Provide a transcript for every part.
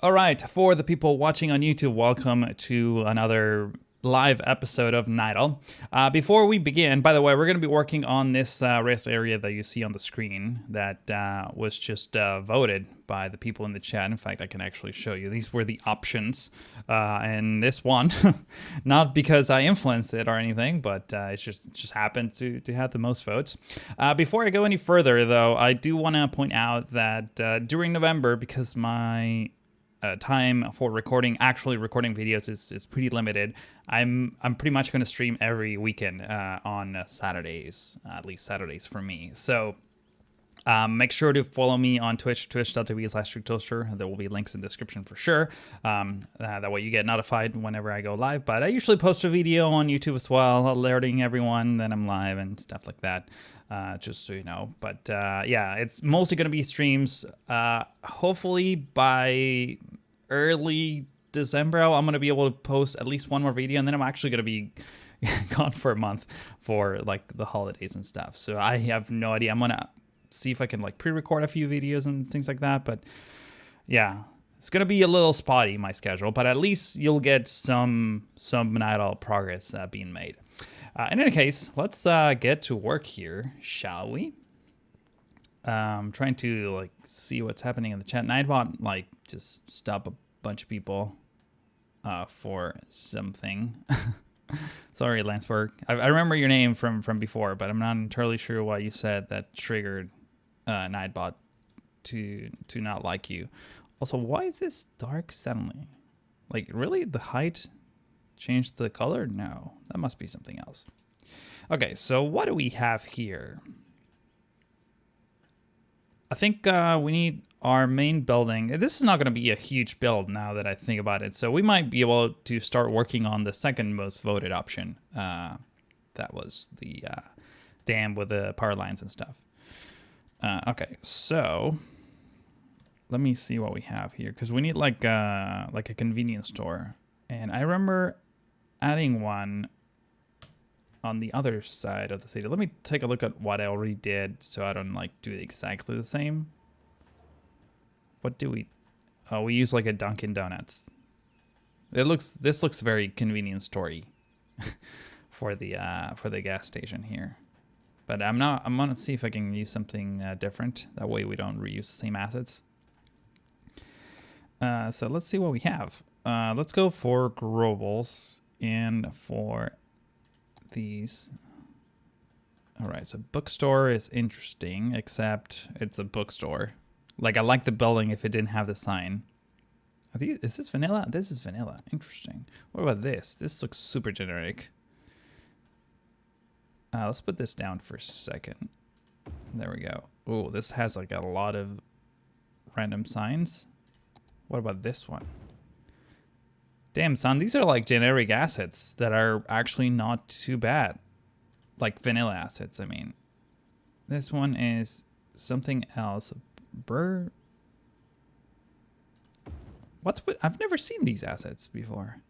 All right, for the people watching on YouTube, welcome to another live episode of Nydal. Before we begin, by the way, we're going to be working on this race area that you see on the screen that was just voted by the people in the chat. In fact, I can actually show you. These were the options, and this one, not because I influenced it or anything, but it just happened to have the most votes. Before I go any further, though, I do want to point out that during November, because my time for actually recording videos is pretty limited. I'm pretty much going to stream every weekend on Saturdays, at least Saturdays for me. So make sure to follow me on Twitch, twitch.tv/TrickToaster. There will be links in the description for sure. That way you get notified whenever I go live. But I usually post a video on YouTube as well, alerting everyone that I'm live and stuff like that, just so you know. But yeah, it's mostly going to be streams. Hopefully by early December, I'm going to be able to post at least one more video, and then I'm actually going to be gone for a month for like the holidays and stuff. So I have no idea. I'm going to see if I can like pre-record a few videos and things like that. But yeah, it's going to be a little spotty, my schedule, but at least you'll get some Nydal progress being made. In any case, let's get to work here, shall we? Trying to like see what's happening in the chat. Nightbot like just stop a bunch of people for something. Sorry, Lanceberg. I remember your name from before, but I'm not entirely sure why you said that triggered Nightbot to not like you. Also, why is this dark suddenly? Like, really? The height changed the color? No, that must be something else. Okay, so what do we have here? I think we need our main building. This is not going to be a huge build now that I think about it. So we might be able to start working on the second most voted option. That was the dam with the power lines and stuff. Okay, so let me see what we have here, because we need like a convenience store. And I remember adding one on the other side of the city. Let me take a look at what I already did so I don't like do exactly the same. What do we... Oh, we use like a Dunkin' Donuts. This looks very convenience story for the gas station here. But I'm gonna see if I can use something different. That way we don't reuse the same assets. So let's see what we have. Let's go for globals and for these. All right, so bookstore is interesting, except it's a bookstore. Like, I like the building if it didn't have the sign. Is this vanilla? This is vanilla. Interesting. What about this? This looks super generic. Let's put this down for a second. There we go. Oh, this has like a lot of random signs. What about this one? Damn, son, these are like generic assets that are actually not too bad. Like vanilla assets, I mean. This one is something else. I've never seen these assets before.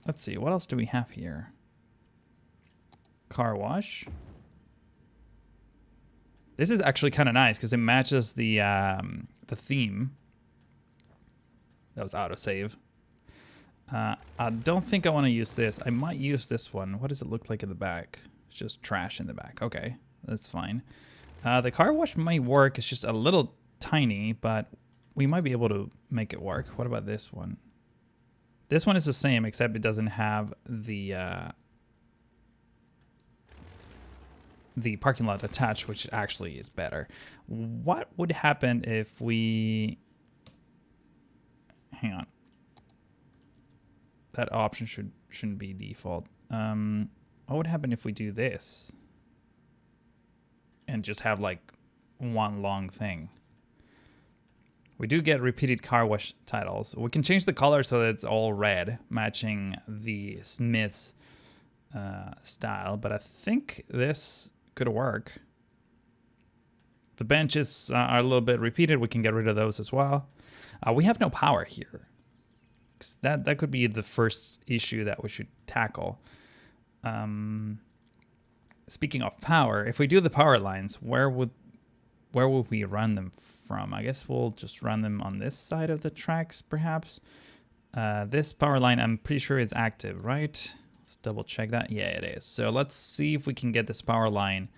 Let's see, what else do we have here? Car wash. This is actually kind of nice because it matches the theme. That was autosave. I don't think I want to use this. I might use this one. What does it look like in the back? It's just trash in the back. Okay, that's fine. The car wash might work. It's just a little tiny, but we might be able to make it work. What about this one? This one is the same, except it doesn't have the parking lot attached, which actually is better. What would happen if we... Hang on. That option shouldn't be default. What would happen if we do this and just have like one long thing? We do get repeated car wash titles. We can change the color so that it's all red, matching the Smith's style, but I think this could work. The benches are a little bit repeated. We can get rid of those as well. We have no power here. That could be the first issue that we should tackle. Speaking of power, if we do the power lines, where would where will we run them from? I guess we'll just run them on this side of the tracks, perhaps. This power line, I'm pretty sure is active, right? Let's double check that. Yeah, it is. So let's see if we can get this power line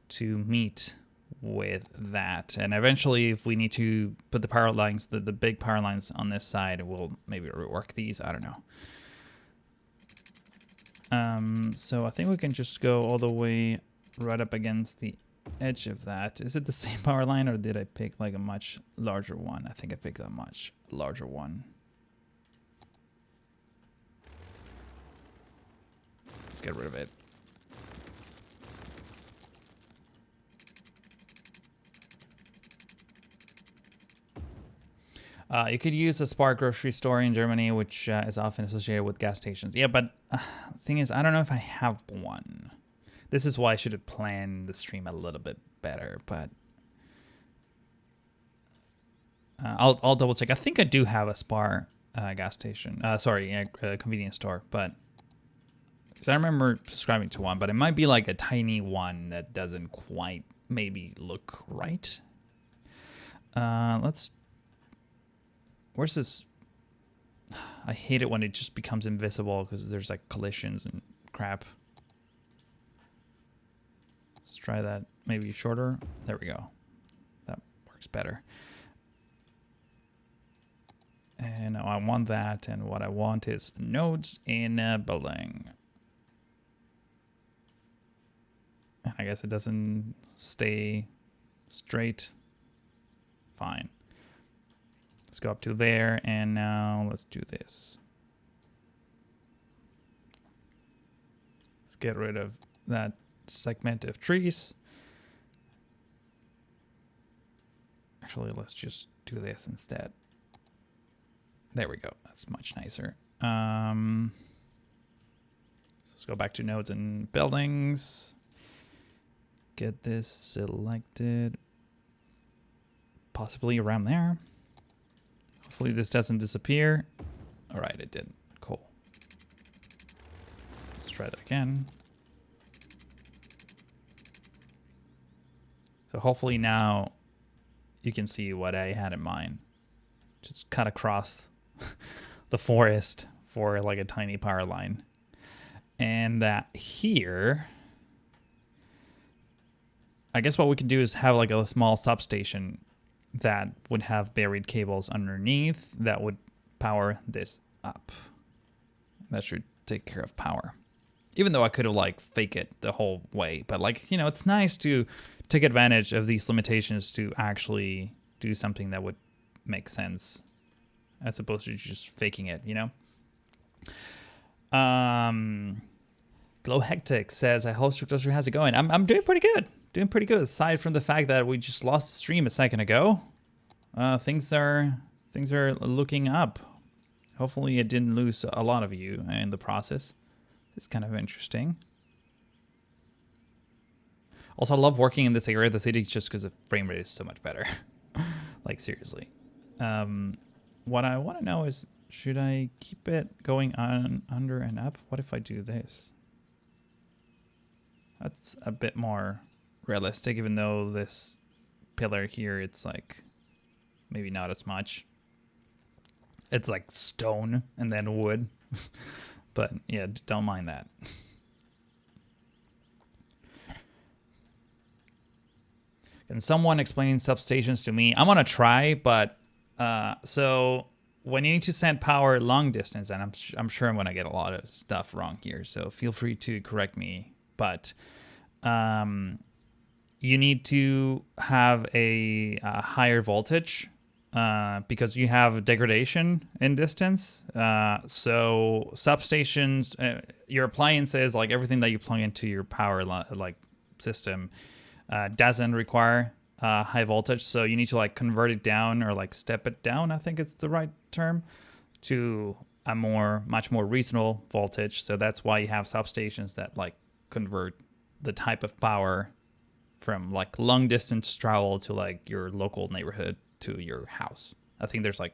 to meet with that. And eventually, if we need to put the power lines, the big power lines on this side, we'll maybe rework these. I don't know. So I think we can just go all the way right up against the edge of that. Is it the same power line, or did I pick like a much larger one? I think I picked a much larger one. Let's get rid of it. You could use a Spar grocery store in Germany, which is often associated with gas stations. Yeah, but the thing is, I don't know if I have one. This is why I should have planned the stream a little bit better, but I'll double check. I think I do have a Spar gas station. Sorry, convenience store, but because I remember subscribing to one, but it might be like a tiny one that doesn't quite maybe look right. Let's. Where's this? I hate it when it just becomes invisible because there's like collisions and crap. Let's try that maybe shorter. There we go. That works better. And I want that, and what I want is nodes in a building. And I guess it doesn't stay straight. Fine. Let's go up to there, and now let's do this. Let's get rid of that segment of trees. Actually, let's just do this instead. There we go. That's much nicer. So let's go back to nodes and buildings. Get this selected. Possibly around there. Hopefully this doesn't disappear. All right, it didn't. Cool. Let's try that again. So hopefully now you can see what I had in mind. Just cut across the forest for like a tiny power line. And here, I guess what we can do is have like a small substation that would have buried cables underneath that would power this up. That should take care of power. Even though I could have like fake it the whole way, but like, you know, it's nice to take advantage of these limitations to actually do something that would make sense as opposed to just faking it, you know? Glow Hectic says, "Hello, Structure, how's it going?" I'm doing pretty good. Doing pretty good, aside from the fact that we just lost the stream a second ago. Things are looking up. Hopefully it didn't lose a lot of you in the process. It's kind of interesting. Also, I love working in this area of the city just because the frame rate is so much better. Like, seriously. What I want to know is, should I keep it going on under and up? What if I do this? That's a bit more realistic, even though this pillar here, it's like maybe not as much. It's like stone and then wood. But yeah, don't mind that. Can someone explain substations to me? I'm gonna try, but so when you need to send power long distance, and I'm sure I'm gonna get a lot of stuff wrong here, so feel free to correct me. But you need to have a higher voltage because you have degradation in distance. So substations, your appliances, like everything that you plug into your power like system, doesn't require high voltage. So you need to like convert it down or like step it down, I think it's the right term, to a much more reasonable voltage. So that's why you have substations that like convert the type of power from like long distance travel to like your local neighborhood to your house. I think there's like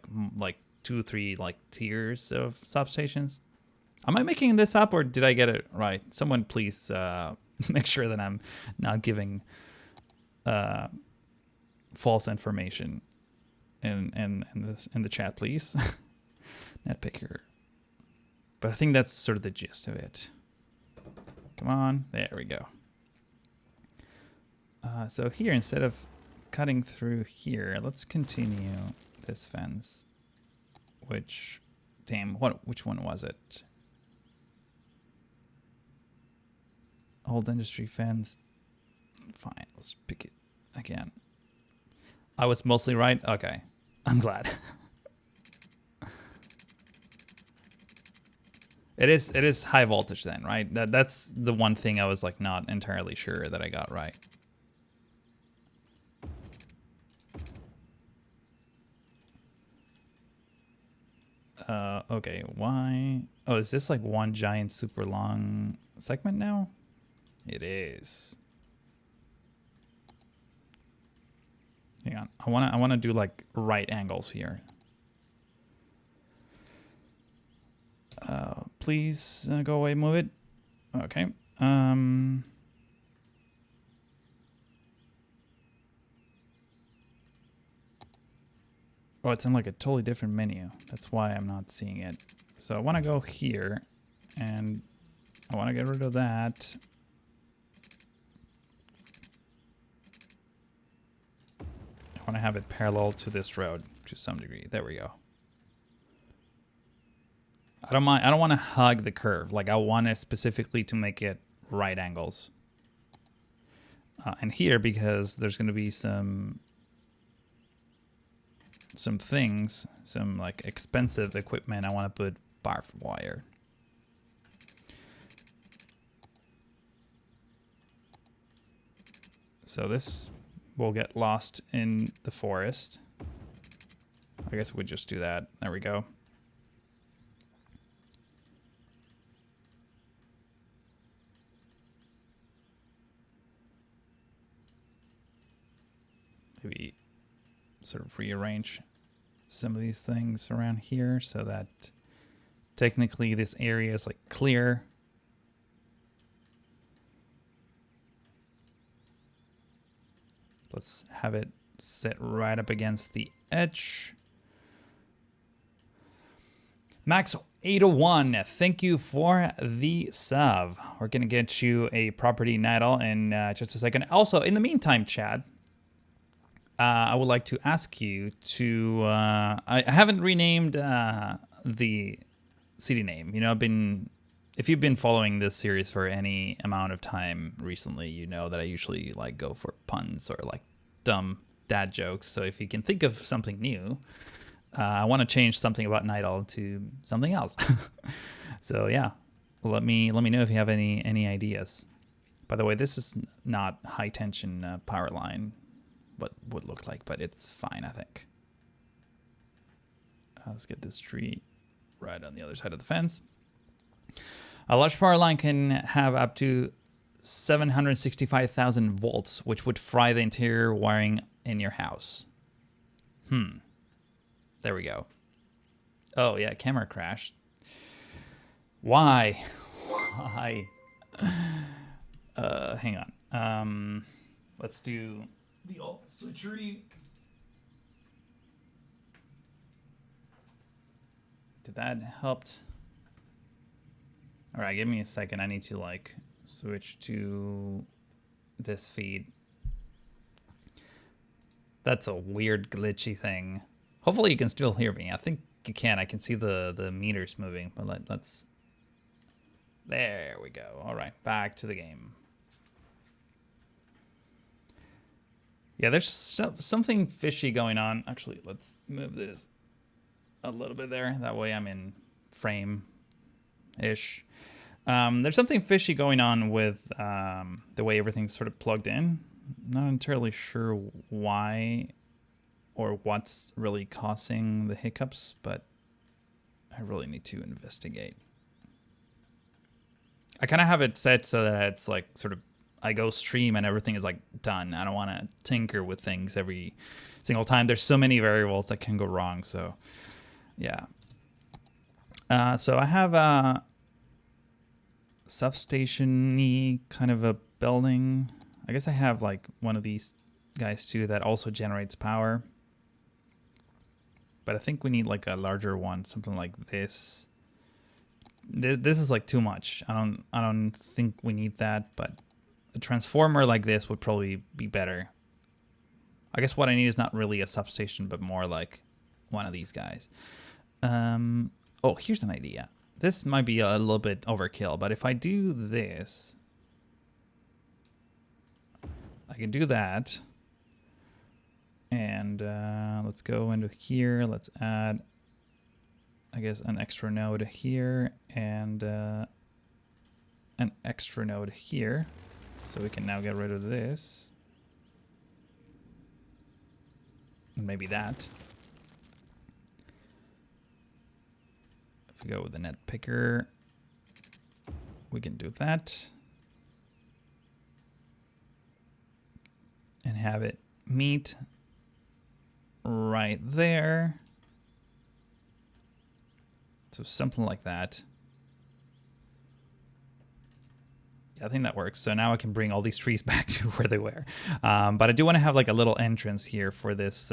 2-3 like tiers of substations. Am I making this up or did I get it right? Someone please make sure that I'm not giving false information in the chat, please. Netpicker. But I think that's sort of the gist of it. Come on, there we go. So here, instead of cutting through here, let's continue this fence. Which, damn, which one was it? Old industry fence. Fine, let's pick it again. I was mostly right. Okay, I'm glad. It is high voltage then, right? That's the one thing I was like not entirely sure that I got right. Okay, why? Oh, is this like one giant super long segment now? It is. Hang on, I wanna do like right angles here. Please go away, move it. Okay. Oh, it's in like a totally different menu. That's why I'm not seeing it. So I want to go here, and I want to get rid of that. I want to have it parallel to this road to some degree. There we go. I don't mind. I don't want to hug the curve. Like I want it specifically to make it right angles. And here, because there's going to be some things, some like expensive equipment, I want to put barbed wire. So this will get lost in the forest. I guess we just do that. There we go. Maybe sort of rearrange some of these things around here so that technically this area is like clear. Let's have it sit right up against the edge. Max 801, thank you for the sub. We're gonna get you a property Nydal in just a second. Also, in the meantime, Chad, I would like to ask you to, I haven't renamed the city name. You know, if you've been following this series for any amount of time recently, you know that I usually like go for puns or like dumb dad jokes. So if you can think of something new, I want to change something about Nydal to something else. So yeah, let me know if you have any ideas. By the way, this is not high tension power line. What would look like, but it's fine, I think. Let's get this tree right on the other side of the fence. A large power line can have up to 765,000 volts, which would fry the interior wiring in your house. There we go. Oh yeah, camera crashed. Why? Why? Hang on. Let's do the alt switchery. Did that help? All right, give me a second. I need to like switch to this feed. That's a weird glitchy thing. Hopefully you can still hear me. I think you can. I can see the meters moving, but let's. There we go. All right, back to the game. Yeah, there's something fishy going on. Actually, let's move this a little bit there. That way I'm in frame-ish. There's something fishy going on with the way everything's sort of plugged in. Not entirely sure why or what's really causing the hiccups, but I really need to investigate. I kind of have it set so that it's like sort of I go stream and everything is like done. I don't want to tinker with things every single time. There's so many variables that can go wrong. So yeah. So I have a substation-y kind of a building. I guess I have like one of these guys too that also generates power. But I think we need like a larger one, something like this. This is like too much. I don't think we need that, but a transformer like this would probably be better. I guess what I need is not really a substation, but more like one of these guys. Oh, here's an idea. This might be a little bit overkill, but if I do this, I can do that. And let's go into here. Let's add, I guess, an extra node here and an extra node here. So we can now get rid of this. And maybe that. If we go with the net picker, we can do that. And have it meet right there. So something like that. Yeah, I think that works. So now I can bring all these trees back to where they were. But I do want to have like a little entrance here for this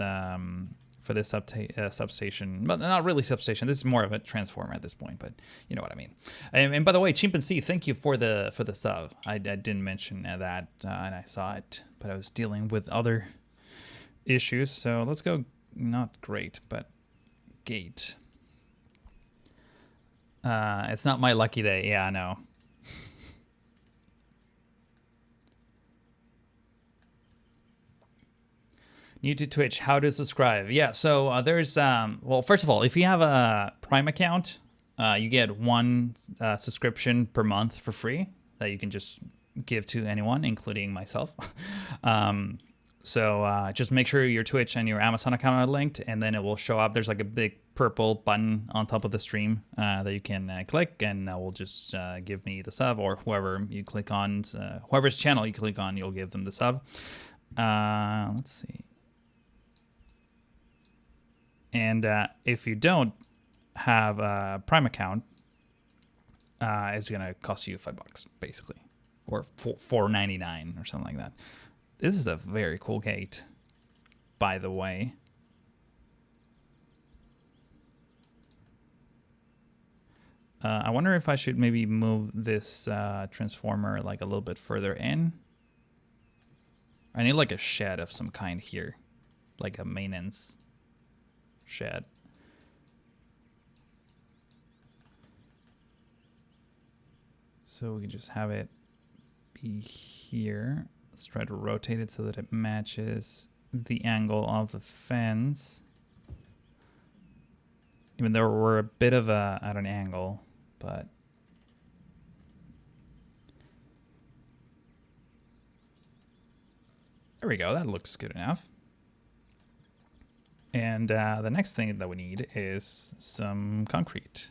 substation. But not really substation. This is more of a transformer at this point, but you know what I mean. And by the way, Chimpanzee, thank you for the sub. I didn't mention that, and I saw it, but I was dealing with other issues. So let's go, not great, but gate. It's not my lucky day. Yeah, I know. New to Twitch, how to subscribe? Yeah, so there's, well, first of all, if you have a Prime account, you get one subscription per month for free that you can just give to anyone, including myself. So just make sure your Twitch and your Amazon account are linked, and then it will show up. There's like a big purple button on top of the stream that you can click, and that will just give me the sub, or whoever you click on, whoever's channel you click on, you'll give them the sub. Let's see. And if you don't have a Prime account, it's gonna cost you $5 basically, or $4.99 or something like that. This is a very cool gate, by the way. I wonder if I should maybe move this transformer like a little bit further in. I need like a shed of some kind here, like a maintenance shed. So we can just have it be here. Let's try to rotate it so that it matches the angle of the fence. Even though we're a bit of at an angle, but there we go. That looks good enough. And the next thing that we need is some concrete.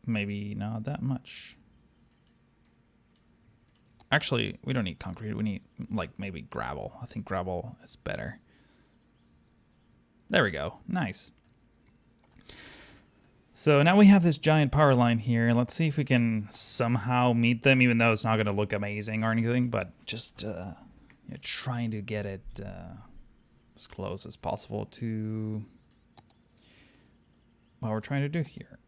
Maybe not that much. Actually, we don't need concrete. We need like maybe gravel. I think gravel is better. There we go. Nice. So now we have this giant power line here. Let's see if we can somehow meet them, even though it's not going to look amazing or anything, but just trying to get it as close as possible to what we're trying to do here.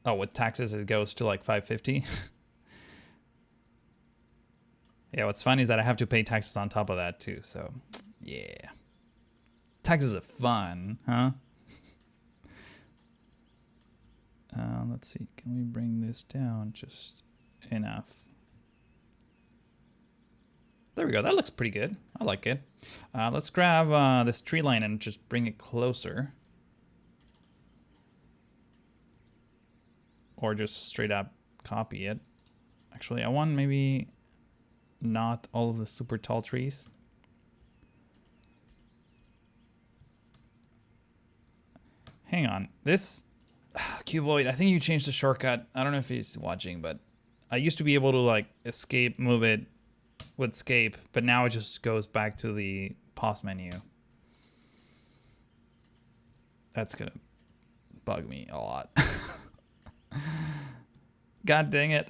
Oh, with taxes, it goes to like 550. Yeah, what's funny is that I have to pay taxes on top of that too, so yeah. Taxes are fun, huh? Let's see, can we bring this down just enough? There we go, that looks pretty good. I like it. Let's grab this tree line and just bring it closer. Or just straight up copy it. Actually, I want maybe not all of the super tall trees. Hang on, this Cuboid, I think you changed the shortcut. I don't know if he's watching, but I used to be able to like escape, move it with escape, but now it just goes back to the pause menu. That's gonna bug me a lot. God dang it.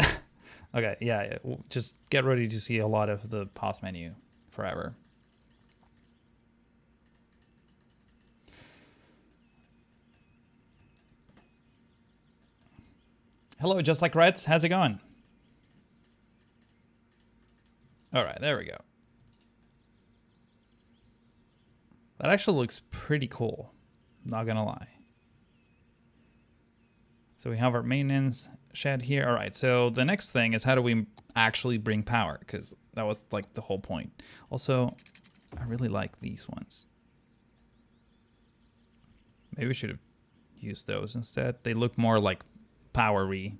Okay, yeah, just get ready to see a lot of the pause menu forever. Hello, Just Like Reds. How's it going? All right, there we go. That actually looks pretty cool. Not gonna lie. So we have our maintenance shed here. All right, so the next thing is how do we actually bring power? Because that was like the whole point. Also, I really like these ones. Maybe we should have used those instead. They look more like powery.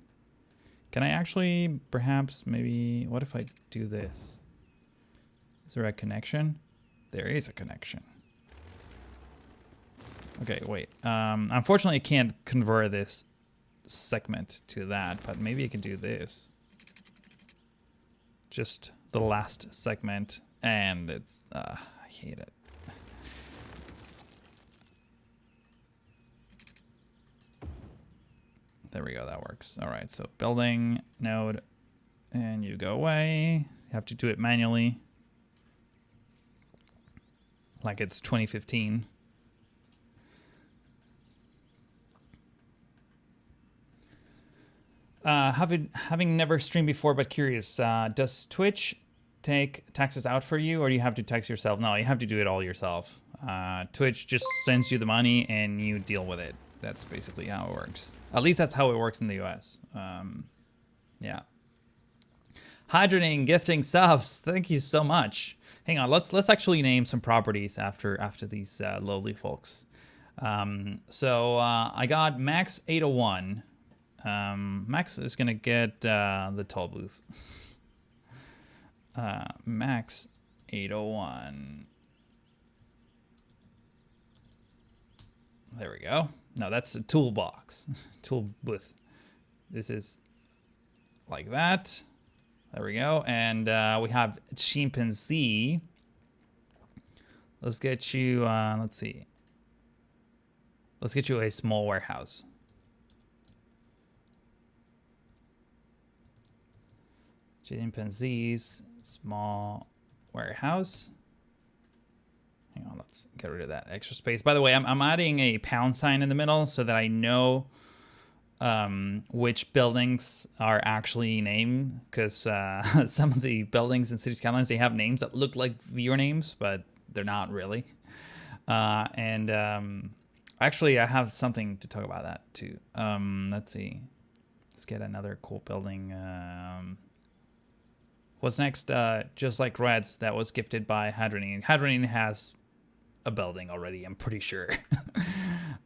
Can I actually perhaps maybe, what if I do this? Is there a connection? There is a connection. Okay, wait. Unfortunately, I can't convert this segment to that, but maybe I can do this. Just the last segment, and it's, I hate it. There we go, that works. All right, so building node, and you go away. You have to do it manually. Like it's 2015. Having never streamed before but curious, does Twitch take taxes out for you, or do you have to tax yourself? No, you have to do it all yourself. Twitch just sends you the money and you deal with it. That's basically how it works. At least that's how it works in the US. Yeah. Hydrating, gifting subs. Thank you so much. Hang on, let's actually name some properties after these lowly folks. So I got Max 801. Max is gonna get the toll booth. Max 801. There we go. No, that's a toolbox. Tool booth. This is like that. There we go. And we have chimpanzee. Let's get you, let's see. Let's get you a small warehouse. Chimpanzees, small warehouse. Hang on, let's get rid of that extra space. By the way, I'm adding a pound sign in the middle so that I know which buildings are actually named, because some of the buildings in City Skylines, they have names that look like viewer names, but they're not really. Actually, I have something to talk about that too. Let's see. Let's get another cool building. What's next? Just Like Reds, that was gifted by Hadronine. Hadronine has a building already, I'm pretty sure.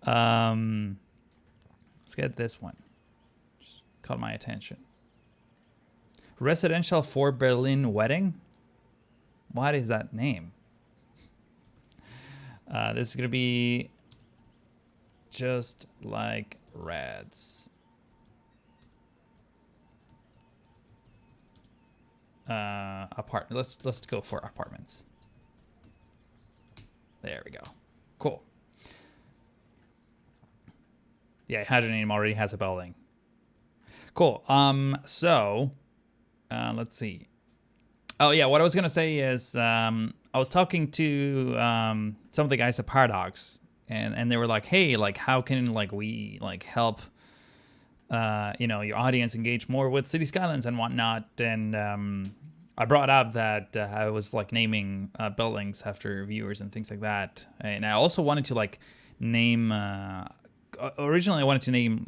Let's get this one. Just caught my attention. Residential for Berlin Wedding? What is that name? This is gonna be Just Like Reds. Let's go for apartments. There we go. Cool. Yeah, Hydrogen already has a building. Cool. So let's see. Oh yeah, what I was gonna say is I was talking to some of the guys at Paradox, and they were like, hey, like how can we help your audience engage more with City Skylines and whatnot. And I brought up that I was naming buildings after viewers and things like that. And I also wanted to name, originally I wanted to name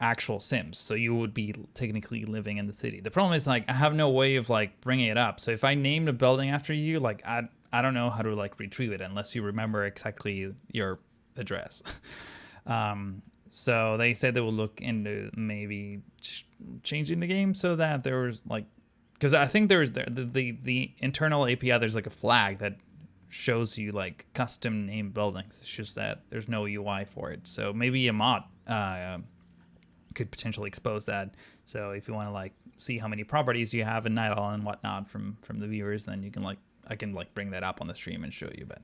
actual Sims. So you would be technically living in the city. The problem is I have no way of bringing it up. So if I named a building after you, I don't know how to retrieve it unless you remember exactly your address. So they said they will look into maybe changing the game so that there was because I think there's the internal API, there's a flag that shows you custom named buildings. It's just that there's no UI for it. So maybe a mod could potentially expose that. So if you want to see how many properties you have in Nydal and whatnot from the viewers, then you can like, I can like bring that up on the stream and show you. But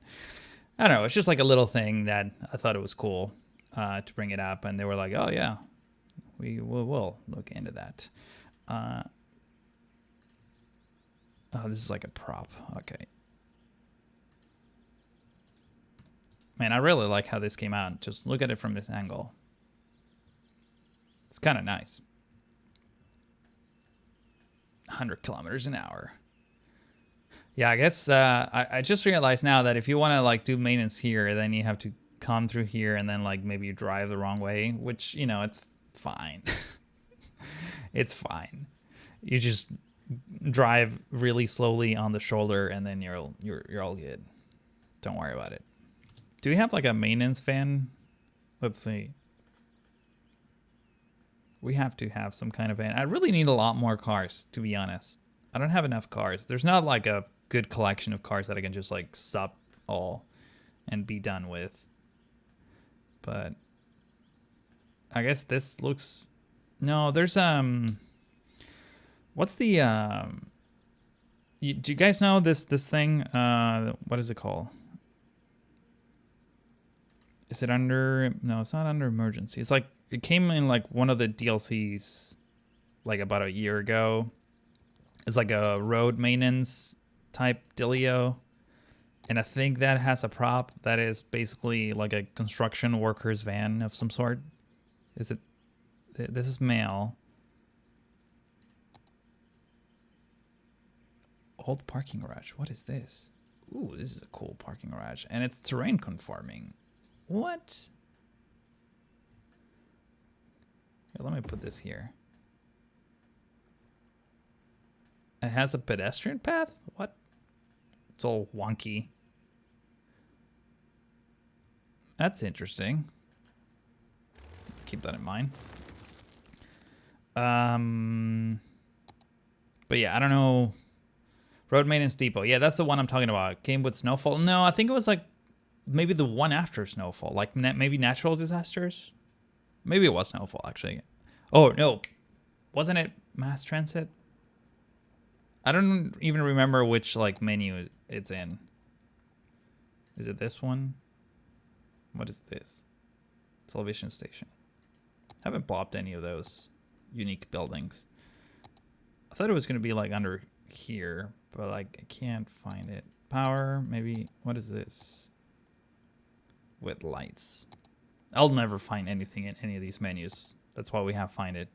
I don't know, it's just like a little thing that I thought it was cool to bring it up, and they were like, oh yeah, we'll look into that. Oh, this is like a prop. Okay. Man, I really like how this came out. Just look at it from this angle. It's kind of nice. 100 kilometers an hour. Yeah, I guess I just realized now that if you want to like do maintenance here, then you have to come through here and then like maybe you drive the wrong way, which, you know, it's fine. It's fine. You just drive really slowly on the shoulder and then you're all good. Don't worry about it. Do we have like a maintenance van? Let's see. We have to have some kind of van. I really need a lot more cars, to be honest. I don't have enough cars. There's not like a good collection of cars that I can just like sub all and be done with. But I guess this looks... No, there's what's the do you guys know this thing? What is it called? Is it under... No, it's not under emergency. It's like, it came in like one of the DLCs like about a year ago. It's like a road maintenance type dealio. And I think that has a prop that is basically like a construction worker's van of some sort. Is it... This is male. Old parking garage. What is this? Ooh, this is a cool parking garage. And it's terrain conforming. What? Here, let me put this here. It has a pedestrian path? What? It's all wonky. That's interesting. Keep that in mind. But yeah, I don't know. Road maintenance depot. Yeah, that's the one I'm talking about. Came with snowfall. No, I think it was like maybe the one after snowfall. Like maybe natural disasters. Maybe it was snowfall actually. Oh no, wasn't it mass transit? I don't even remember which like menu it's in. Is it this one? What is this? Television station. I haven't plopped any of those unique buildings. I thought it was going to be like under here, but like I can't find it. Power, maybe. What is this? With lights. I'll never find anything in any of these menus. That's why we have find it.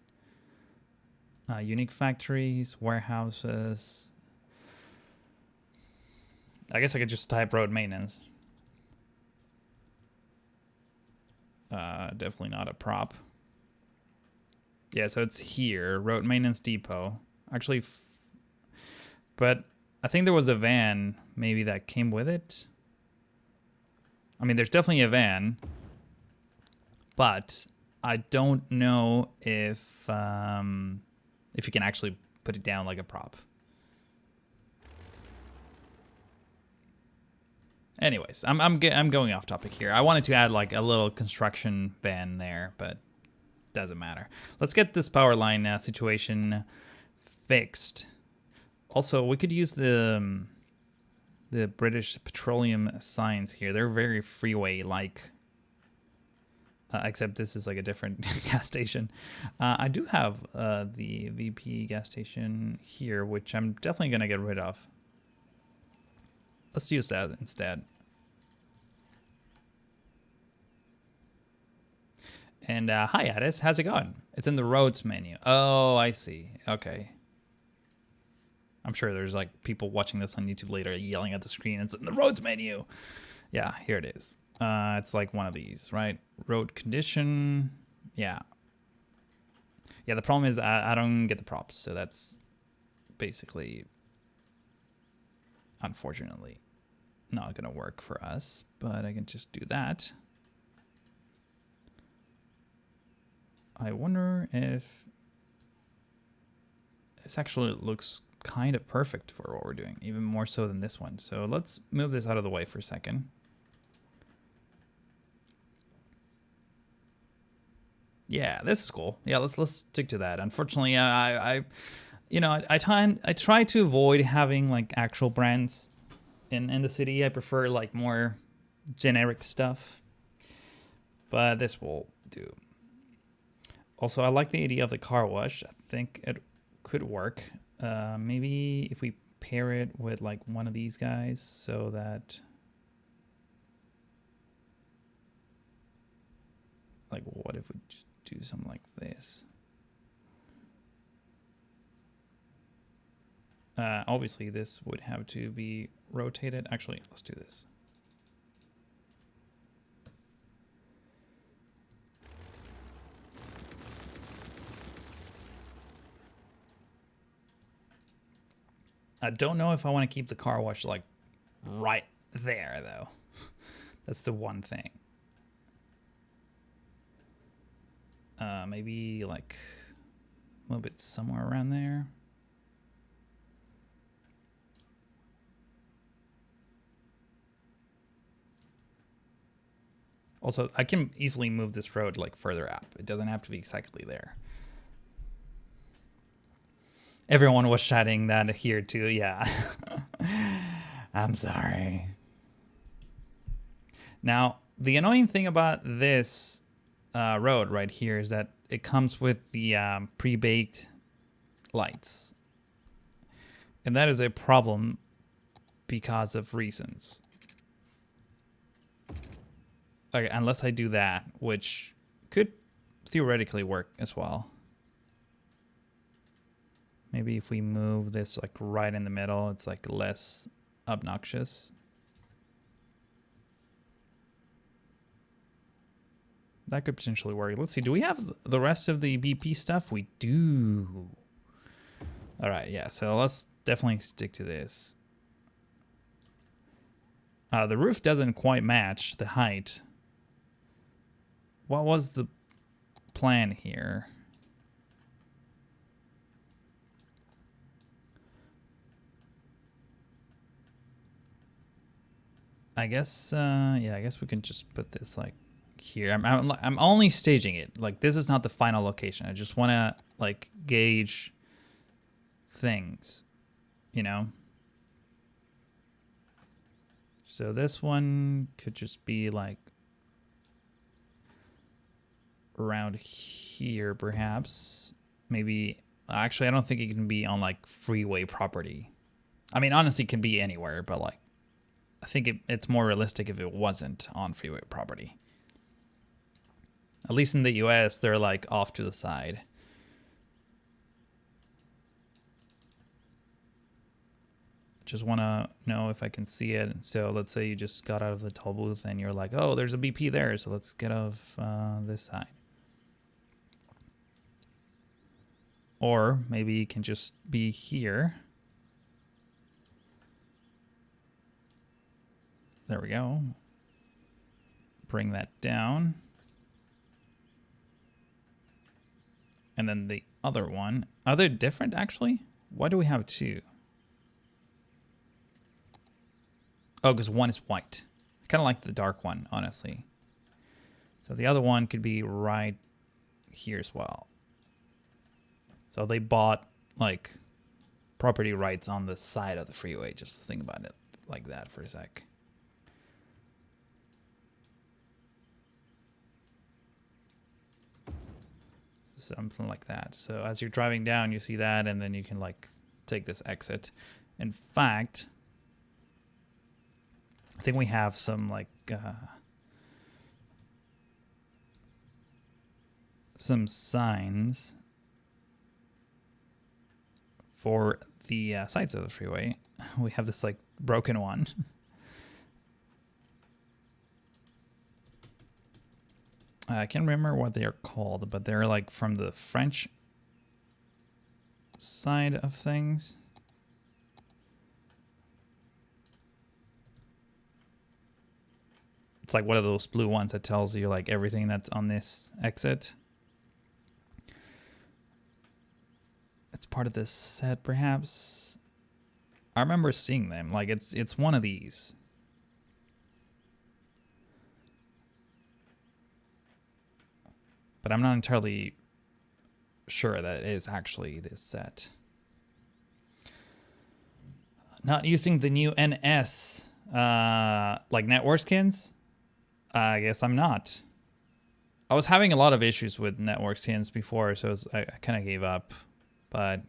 Unique factories, warehouses. I guess I could just type road maintenance. Definitely not a prop. Yeah, so it's here, road maintenance depot. Actually, but I think there was a van maybe that came with it. I mean, there's definitely a van, but I don't know if you can actually put it down like a prop. Anyways, I'm going off topic here. I wanted to add like a little construction van there, but doesn't matter. Let's get this power line situation fixed. Also, we could use the British Petroleum signs here. They're very freeway-like. Except this is like a different gas station. I do have the VP gas station here, which I'm definitely going to get rid of. Let's use that instead. And hi, Addis. How's it going? It's in the roads menu. Oh, I see. Okay. I'm sure there's like people watching this on YouTube later yelling at the screen. It's in the roads menu. Yeah, here it is. It's like one of these, right? Road condition. Yeah. Yeah, the problem is I don't get the props. So that's basically, unfortunately, not going to work for us. But I can just do that. I wonder if this actually looks kind of perfect for what we're doing, even more so than this one. So let's move this out of the way for a second. Yeah, this is cool. Yeah, let's stick to that. Unfortunately, I You know, I try to avoid having like actual brands in the city. I prefer like more generic stuff, but this will do. Also, I like the idea of the car wash. I think it could work. Maybe if we pair it with like one of these guys, so that like, what if we just do something like this? Obviously, this would have to be rotated. Actually, let's do this. I don't know if I want to keep the car wash like right there, though. That's the one thing. Maybe like move it somewhere around there. Also, I can easily move this road like further up. It doesn't have to be exactly there. Everyone was chatting that here too, yeah. I'm sorry. Now, the annoying thing about this road right here is that it comes with the pre-baked lights. And that is a problem because of reasons. Okay, unless I do that, which could theoretically work as well. Maybe if we move this like right in the middle, it's like less obnoxious. That could potentially work. Let's see, do we have the rest of the BP stuff? We do. All right, yeah, so let's definitely stick to this. The roof doesn't quite match the height. What was the plan here? I guess, yeah, I guess we can just put this like here. I'm only staging it. Like, this is not the final location. I just want to like gauge things, you know? So this one could just be like around here, perhaps. Maybe, actually, I don't think it can be on like freeway property. I mean, honestly, it can be anywhere, but like, I think it's more realistic if it wasn't on freeway property. At least in the US, they're like off to the side. Just want to know if I can see it. So let's say you just got out of the toll booth and you're like, oh, there's a BP there, so let's get off this side. Or maybe it can just be here. There we go. Bring that down. And then the other one. Are they different, actually? Why do we have two? Oh, because one is white. I kind of like the dark one, honestly. So the other one could be right here as well. So they bought, like, property rights on the side of the freeway. Just think about it like that for a sec. Something like that. So as you're driving down, you see that, and then you can, like, take this exit. In fact, I think we have some, like, some signs for the sides of the freeway. We have this, like, broken one. I can't remember what they are called, but they're, like, from the French side of things. It's like one of those blue ones that tells you like everything that's on this exit. It's part of this set, perhaps. I remember seeing them. Like it's one of these. But I'm not entirely sure that it is actually this set. Not using the new NS, like network skins? I guess I'm not. I was having a lot of issues with network skins before, so I kind of gave up. But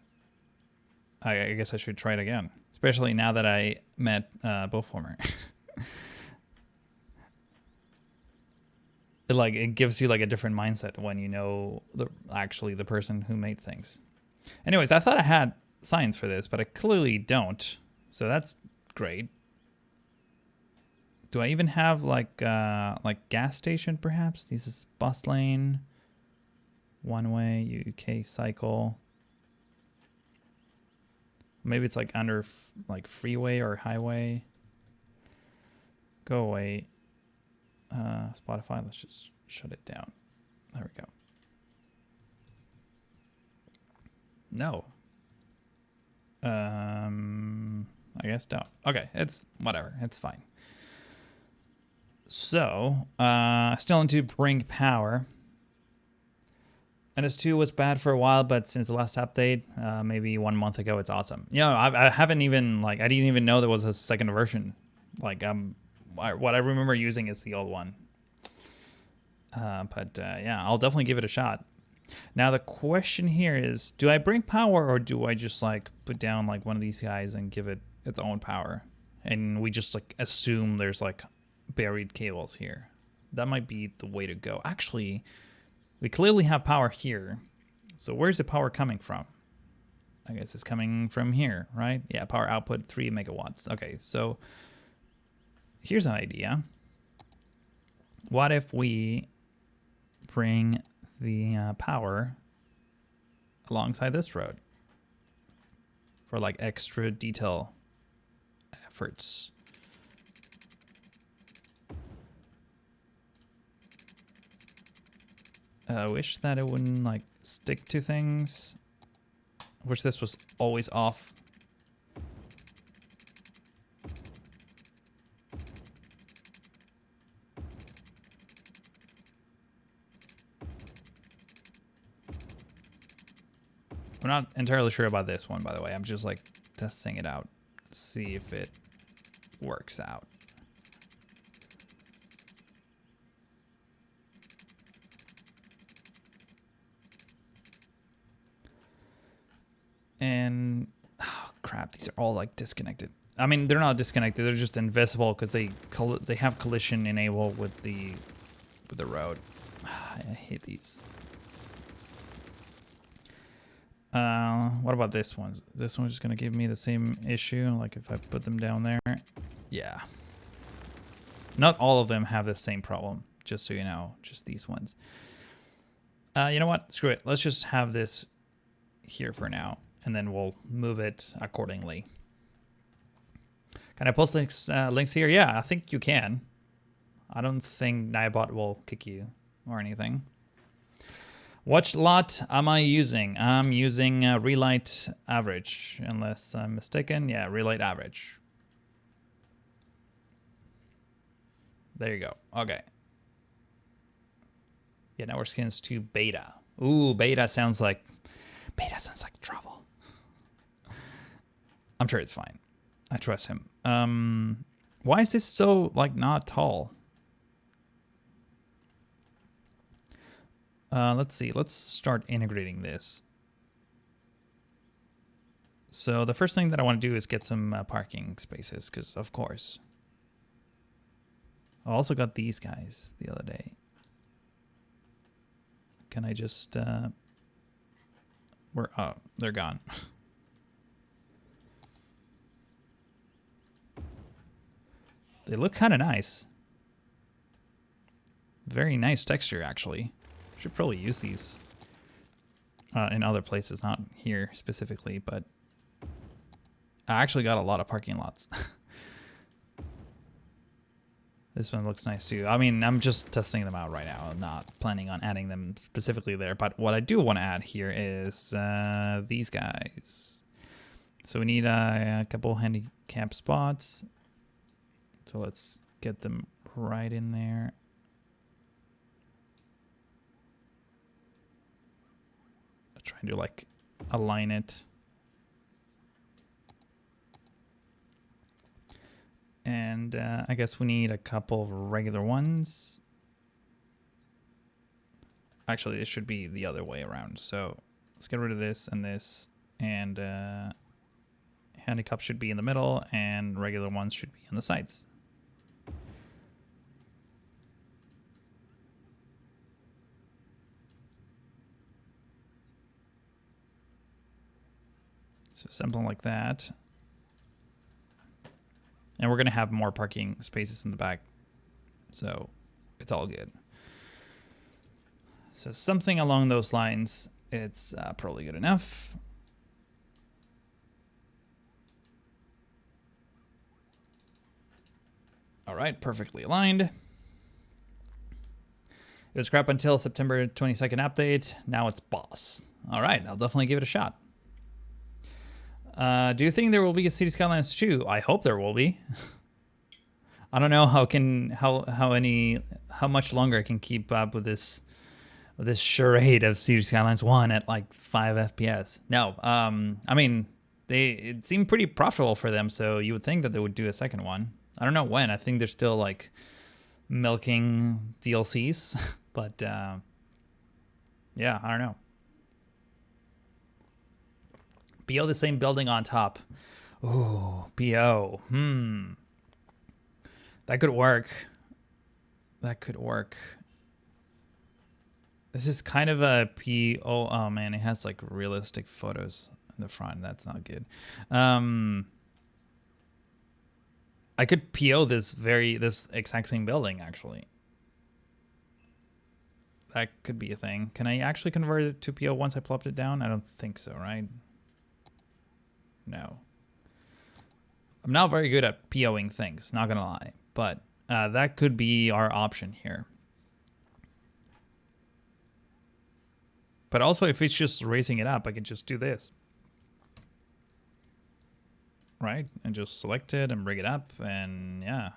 I guess I should try it again, especially now that I met Bowformer. It gives you like a different mindset when you know actually the person who made things. Anyways, I thought I had signs for this, but I clearly don't. So that's great. Do I even have like gas station perhaps? This is bus lane, one way, UK cycle. Maybe it's like under like freeway or highway. Go away. Spotify, let's just shut it down. There we go. No. I guess don't. Okay, it's whatever. It's fine. So, still need to bring power. NS2 was bad for a while, but since the last update, maybe 1 month ago, it's awesome. You know, I haven't even, like, I didn't even know there was a second version. Like, what I remember using is the old one. Yeah, I'll definitely give it a shot. Now, the question here is, do I bring power or do I just, like, put down, like, one of these guys and give it its own power? And we just, like, assume there's, like, buried cables here. That might be the way to go. Actually, we clearly have power here. So where's the power coming from? I guess it's coming from here, right? Yeah, power output 3 megawatts. Okay, so here's an idea. What if we bring the power alongside this road for like extra detail efforts? I wish that it wouldn't like stick to things. Wish this was always off. I'm not entirely sure about this one, by the way. I'm just like testing it out, see if it works out. And oh crap, these are all like disconnected. I mean, they're not disconnected; they're just invisible because they have collision enable with the road. I hate these. What about this one? This one's just gonna give me the same issue. Like if I put them down there, yeah. Not all of them have the same problem. Just so you know, just these ones. You know what? Screw it. Let's just have this here for now. And then we'll move it accordingly. Can I post links here? Yeah, I think you can. I don't think Nybot will kick you or anything. What lot am I using? I'm using Relight Average, unless I'm mistaken. Yeah, Relight Average. There you go. Okay. Yeah, now we're skins to Beta. Ooh, Beta sounds like trouble. I'm sure it's fine. I trust him. Why is this so, like, not tall? Let's see. Let's start integrating this. So the first thing that I want to do is get some parking spaces, because of course. I also got these guys the other day. Can I just... oh, they're gone. They look kind of nice. Very nice texture, actually. Should probably use these in other places, not here specifically, but I actually got a lot of parking lots. This one looks nice too. I mean, I'm just testing them out right now. I'm not planning on adding them specifically there, but what I do want to add here is these guys. So we need a couple handicap spots. So let's get them right in there. I'm trying to like align it. And I guess we need a couple of regular ones. Actually, it should be the other way around. So let's get rid of this and this. And handicap should be in the middle and regular ones should be on the sides. So something like that. And we're going to have more parking spaces in the back. So it's all good. So something along those lines, it's probably good enough. All right, perfectly aligned. It was scrap until September 22nd update. Now it's boss. All right, I'll definitely give it a shot. Do you think there will be a City Skylines 2? I hope there will be. I don't know how much longer I can keep up with this charade of City Skylines 1 at like 5 FPS. No, I mean it seemed pretty profitable for them, so you would think that they would do a second one. I don't know when. I think they're still like milking DLCs, but yeah, I don't know. BO the same building on top. Ooh, BO. That could work. That could work. This is kind of a PO. Oh man, it has like realistic photos in the front. That's not good. I could PO this exact same building actually. That could be a thing. Can I actually convert it to PO once I plopped it down? I don't think so, right? No. I'm not very good at POing things, not gonna lie, but that could be our option here. But also, if it's just raising it up, I can just do this. Right? And just select it and bring it up, and yeah.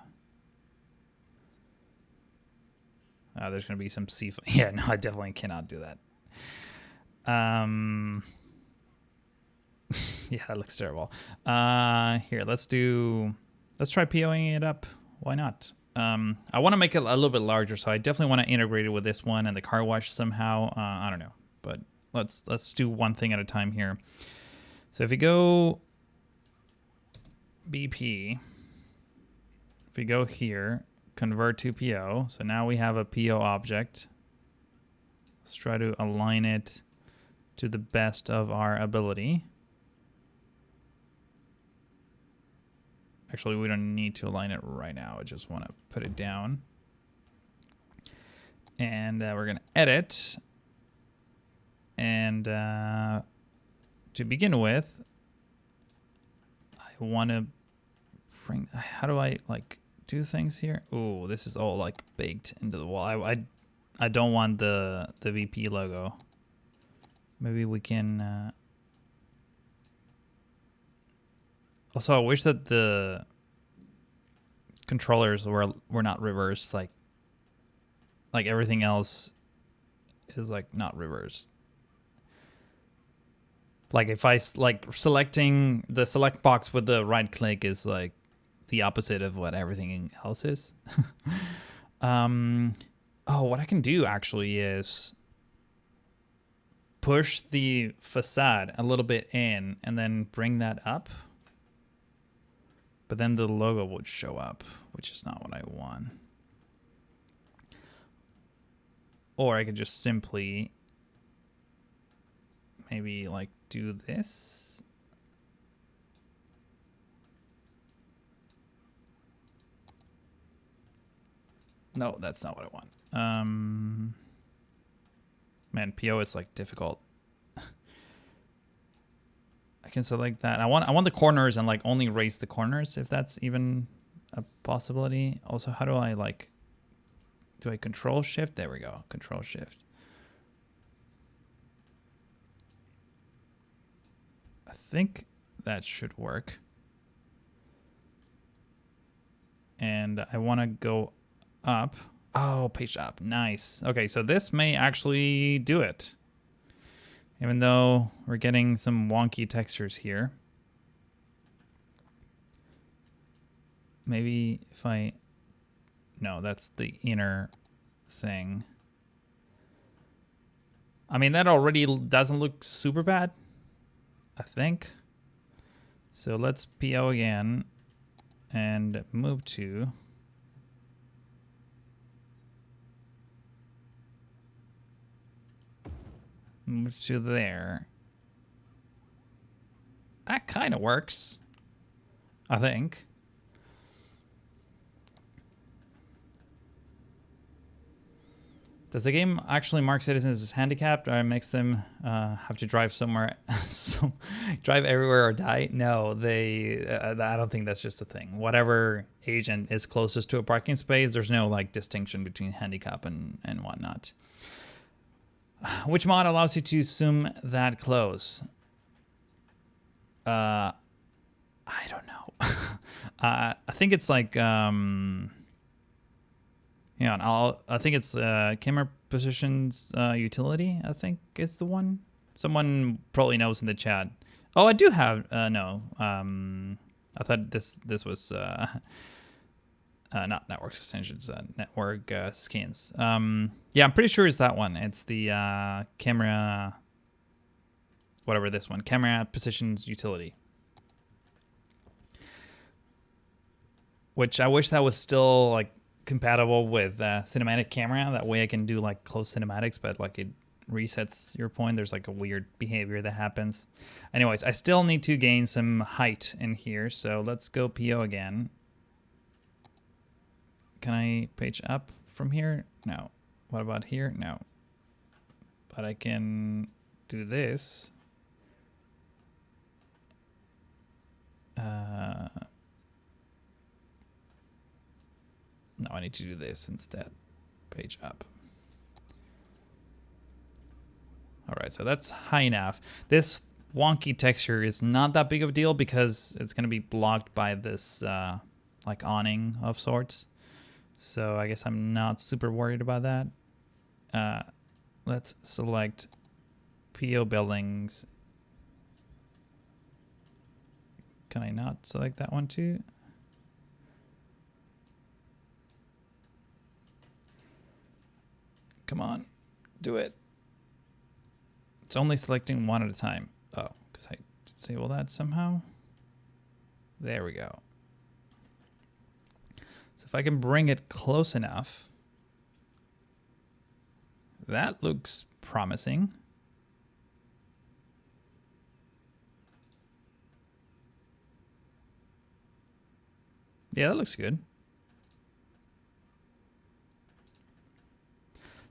There's gonna be some C. Yeah, no, I definitely cannot do that. Yeah, that looks terrible. Here, let's try POing it up. Why not? I want to make it a little bit larger, so I definitely want to integrate it with this one and the car wash somehow. I don't know, but let's do one thing at a time here. So if you go BP, if we go here, convert to PO. So now we have a PO object. Let's try to align it to the best of our ability. Actually, we don't need to align it right now. I just want to put it down. And we're going to edit. And to begin with, I want to bring... How do I, like, do things here? Oh, this is all, like, baked into the wall. I don't want the VP logo. Maybe we can... Also, I wish that the controllers were not reversed, like everything else is like not reversed. Like if I selecting the select box with the right click is like the opposite of what everything else is. Oh, what I can do actually is push the facade a little bit in and then bring that up. But then the logo would show up, which is not what I want. Or I could just simply maybe like do this. No, that's not what I want. Man, PO is like difficult. I can select that. I want the corners and like only raise the corners if that's even a possibility. Also, how do I like, do I control shift? There we go, control shift. I think that should work. And I want to go up. Oh, page up, nice. Okay, so this may actually do it. Even though we're getting some wonky textures here. Maybe if I... No, that's the inner thing. I mean, that already doesn't look super bad, I think. So let's PO again and move to... Move to there. That kind of works, I think. Does the game actually mark citizens as handicapped, or makes them have to drive somewhere, so drive everywhere or die? No, they. I don't think that's just a thing. Whatever agent is closest to a parking space, there's no like distinction between handicap and whatnot. Which mod allows you to zoom that close? I don't know. I think it's like yeah, I think it's camera positions utility. I think is the one. Someone probably knows in the chat. Oh, I do have no. I thought this was not network extensions, network skins. Yeah, I'm pretty sure it's that one. It's the camera, whatever this one, camera positions utility. Which I wish that was still like compatible with cinematic camera. That way I can do like close cinematics, but like it resets your point. There's like a weird behavior that happens. Anyways, I still need to gain some height in here. So let's go PO again. Can I page up from here? No. What about here? No. But I can do this. No, I need to do this instead. Page up. All right, so that's high enough. This wonky texture is not that big of a deal because it's going to be blocked by this like awning of sorts. So I guess I'm not super worried about that. Let's select PO buildings. Can I not select that one too? Come on, do it. It's only selecting one at a time. Oh, because I disable that somehow. There we go. So if I can bring it close enough, that looks promising. Yeah, that looks good.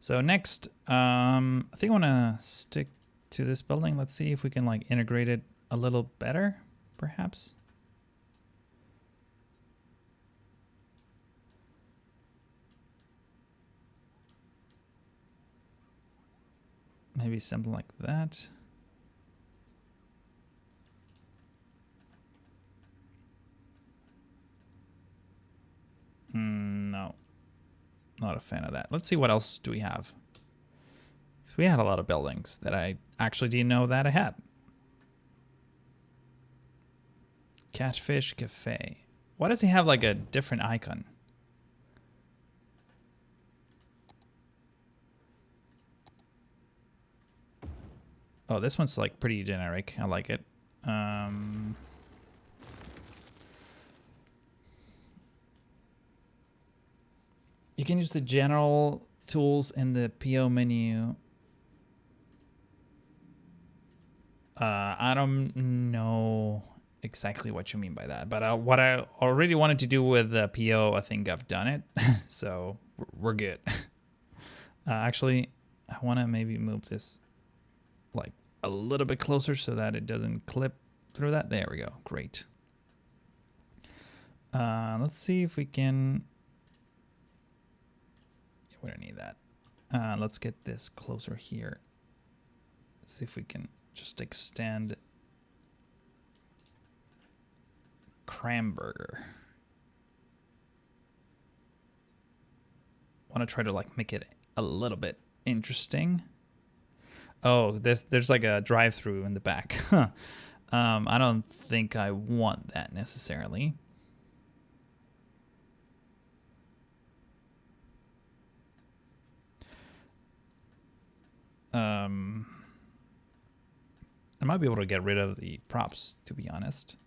So next, I think I want to stick to this building. Let's see if we can like integrate it a little better, perhaps. Maybe something like that. No, not a fan of that. Let's see what else do we have. So we had a lot of buildings that I actually didn't know that I had. Catfish Cafe. Why does he have like a different icon? Oh, this one's like pretty generic. I like it. You can use the general tools in the PO menu. I don't know exactly what you mean by that, but what I already wanted to do with the PO, I think I've done it. So we're good. Actually, I want to maybe move this like a little bit closer so that it doesn't clip through that. There we go. Great. Let's see if we can... We don't need that. Let's get this closer here. Let's see if we can just extend Cramburger. Want to try to like make it a little bit interesting. Oh, there's like a drive-through in the back. I don't think I want that necessarily. I might be able to get rid of the props, to be honest.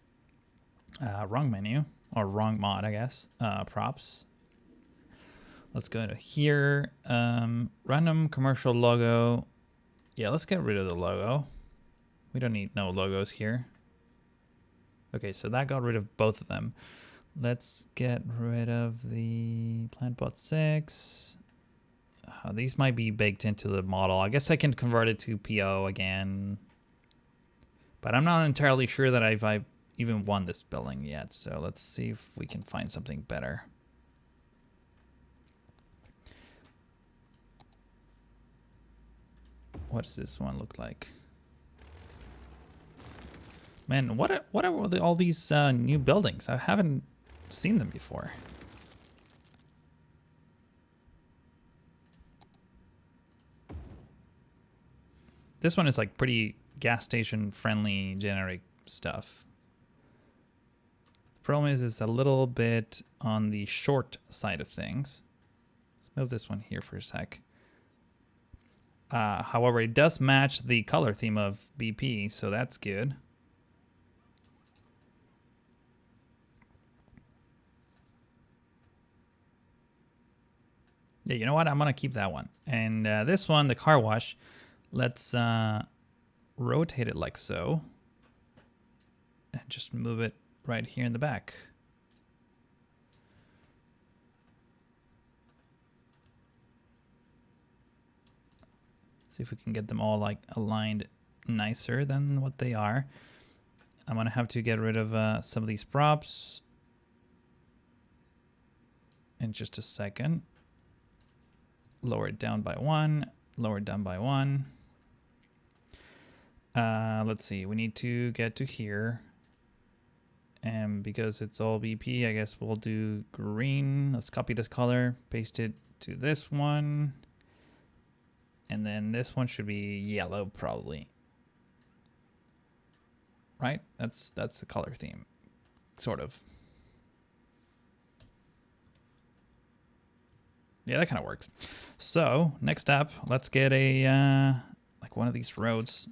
Wrong menu, or wrong mod, I guess. Props. Let's go to here. Random commercial logo. Yeah, let's get rid of the logo. We don't need no logos here. Okay, so that got rid of both of them. Let's get rid of the PlantBot 6. These might be baked into the model. I guess I can convert it to PO again. But I'm not entirely sure that I've even won this building yet. So let's see if we can find something better. What does this one look like? Man, what are all these new buildings? I haven't seen them before. This one is like pretty gas station friendly generic stuff. The problem is it's a little bit on the short side of things. Let's move this one here for a sec. However, it does match the color theme of BP, so that's good. Yeah, you know what? I'm going to keep that one. And this one, the car wash, let's rotate it like so. And just move it right here in the back. See if we can get them all like aligned nicer than what they are. I'm going to have to get rid of some of these props in just a second. Lower it down by 1, lower it down by 1. Let's see, we need to get to here. And because it's all BP, I guess we'll do green. Let's copy this color, paste it to this one. And then this one should be yellow probably. Right? That's the color theme, sort of. Yeah, that kind of works. So next up, let's get a like one of these roads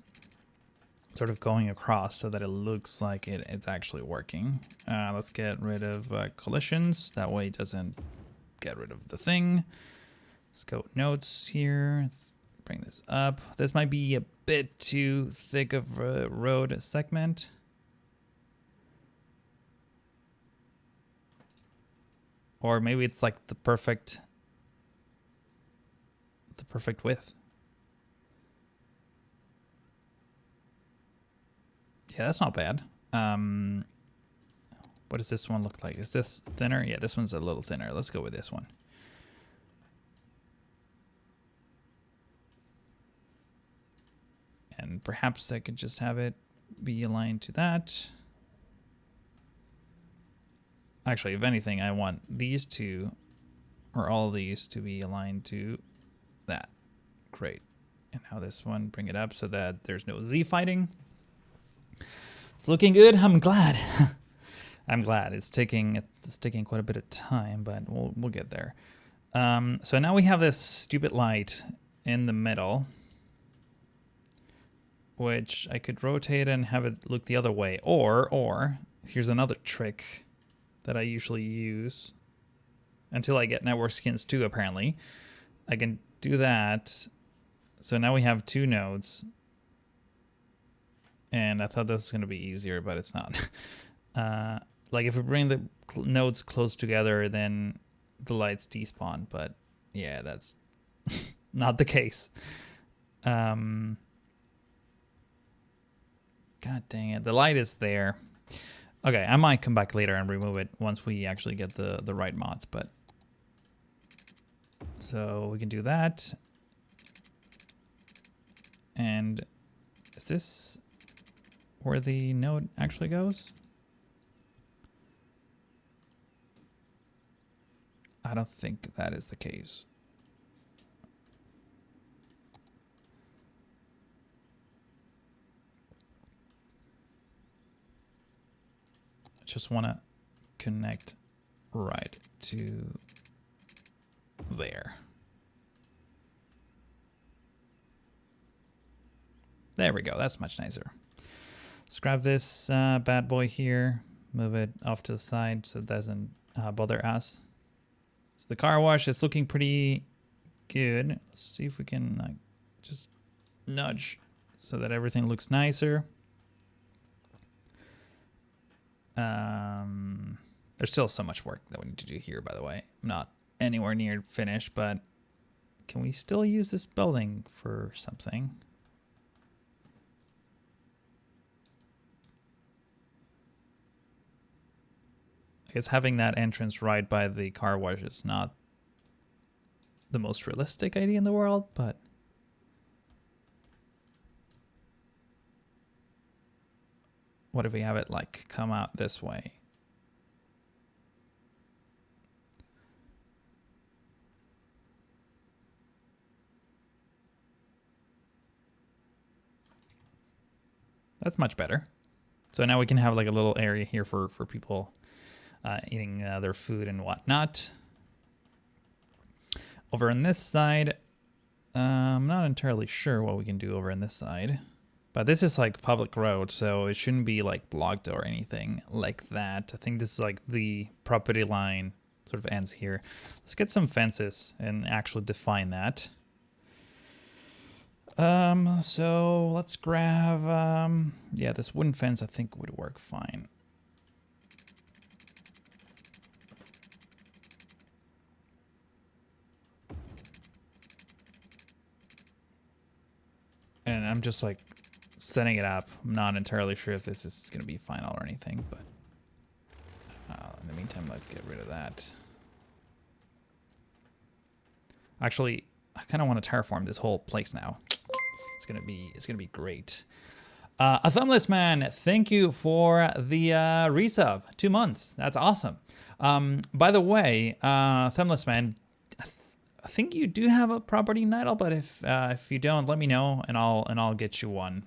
sort of going across so that it looks like it's actually working. Let's get rid of collisions. That way it doesn't get rid of the thing. Let's go notes here. Let's bring this up. This might be a bit too thick of a road segment. Or maybe it's like the perfect width. Yeah, that's not bad. What does this one look like? Is this thinner? Yeah, this one's a little thinner. Let's go with this one. And perhaps I could just have it be aligned to that. Actually, if anything, I want these two, or all of these, to be aligned to that. Great. And now this one, bring it up so that there's no Z fighting. It's looking good. I'm glad. I'm glad. It's taking quite a bit of time, but we'll get there. So now we have this stupid light in the middle, which I could rotate and have it look the other way. Or here's another trick that I usually use until I get network skins too, apparently. I can do that. So now we have 2 nodes. And I thought this was going to be easier, but it's not. Like if we bring the nodes close together, then the lights despawn. But yeah, that's not the case. God dang it. The light is there. Okay, I might come back later and remove it once we actually get the right mods. But so we can do that. And is this where the node actually goes? I don't think that is the case. I just want to connect right to there. There we go. That's much nicer. Let's grab this bad boy here. Move it off to the side so it doesn't bother us. So the car wash is looking pretty good. Let's see if we can like just nudge so that everything looks nicer. There's still so much work that we need to do here, by the way. I'm not anywhere near finished, but can we still use this building for something? I guess having that entrance right by the car wash is not the most realistic idea in the world, but what if we have it like come out this way? That's much better. So now we can have like a little area here for people eating their food and whatnot. Over on this side, I'm not entirely sure what we can do over on this side. But this is like public road, so it shouldn't be like blocked or anything like that. I think this is like the property line sort of ends here. Let's get some fences and actually define that. So let's grab, yeah, this wooden fence I think would work fine. And I'm just like setting it up. I'm not entirely sure if this is going to be final or anything, but in the meantime, let's get rid of that. Actually, I kind of want to terraform this whole place now. It's gonna be great. A Thumbless Man, thank you for the resub. 2 months. That's awesome. By the way, Thumbless Man, I think you do have a property in Nydal, but if you don't, let me know and I'll get you one.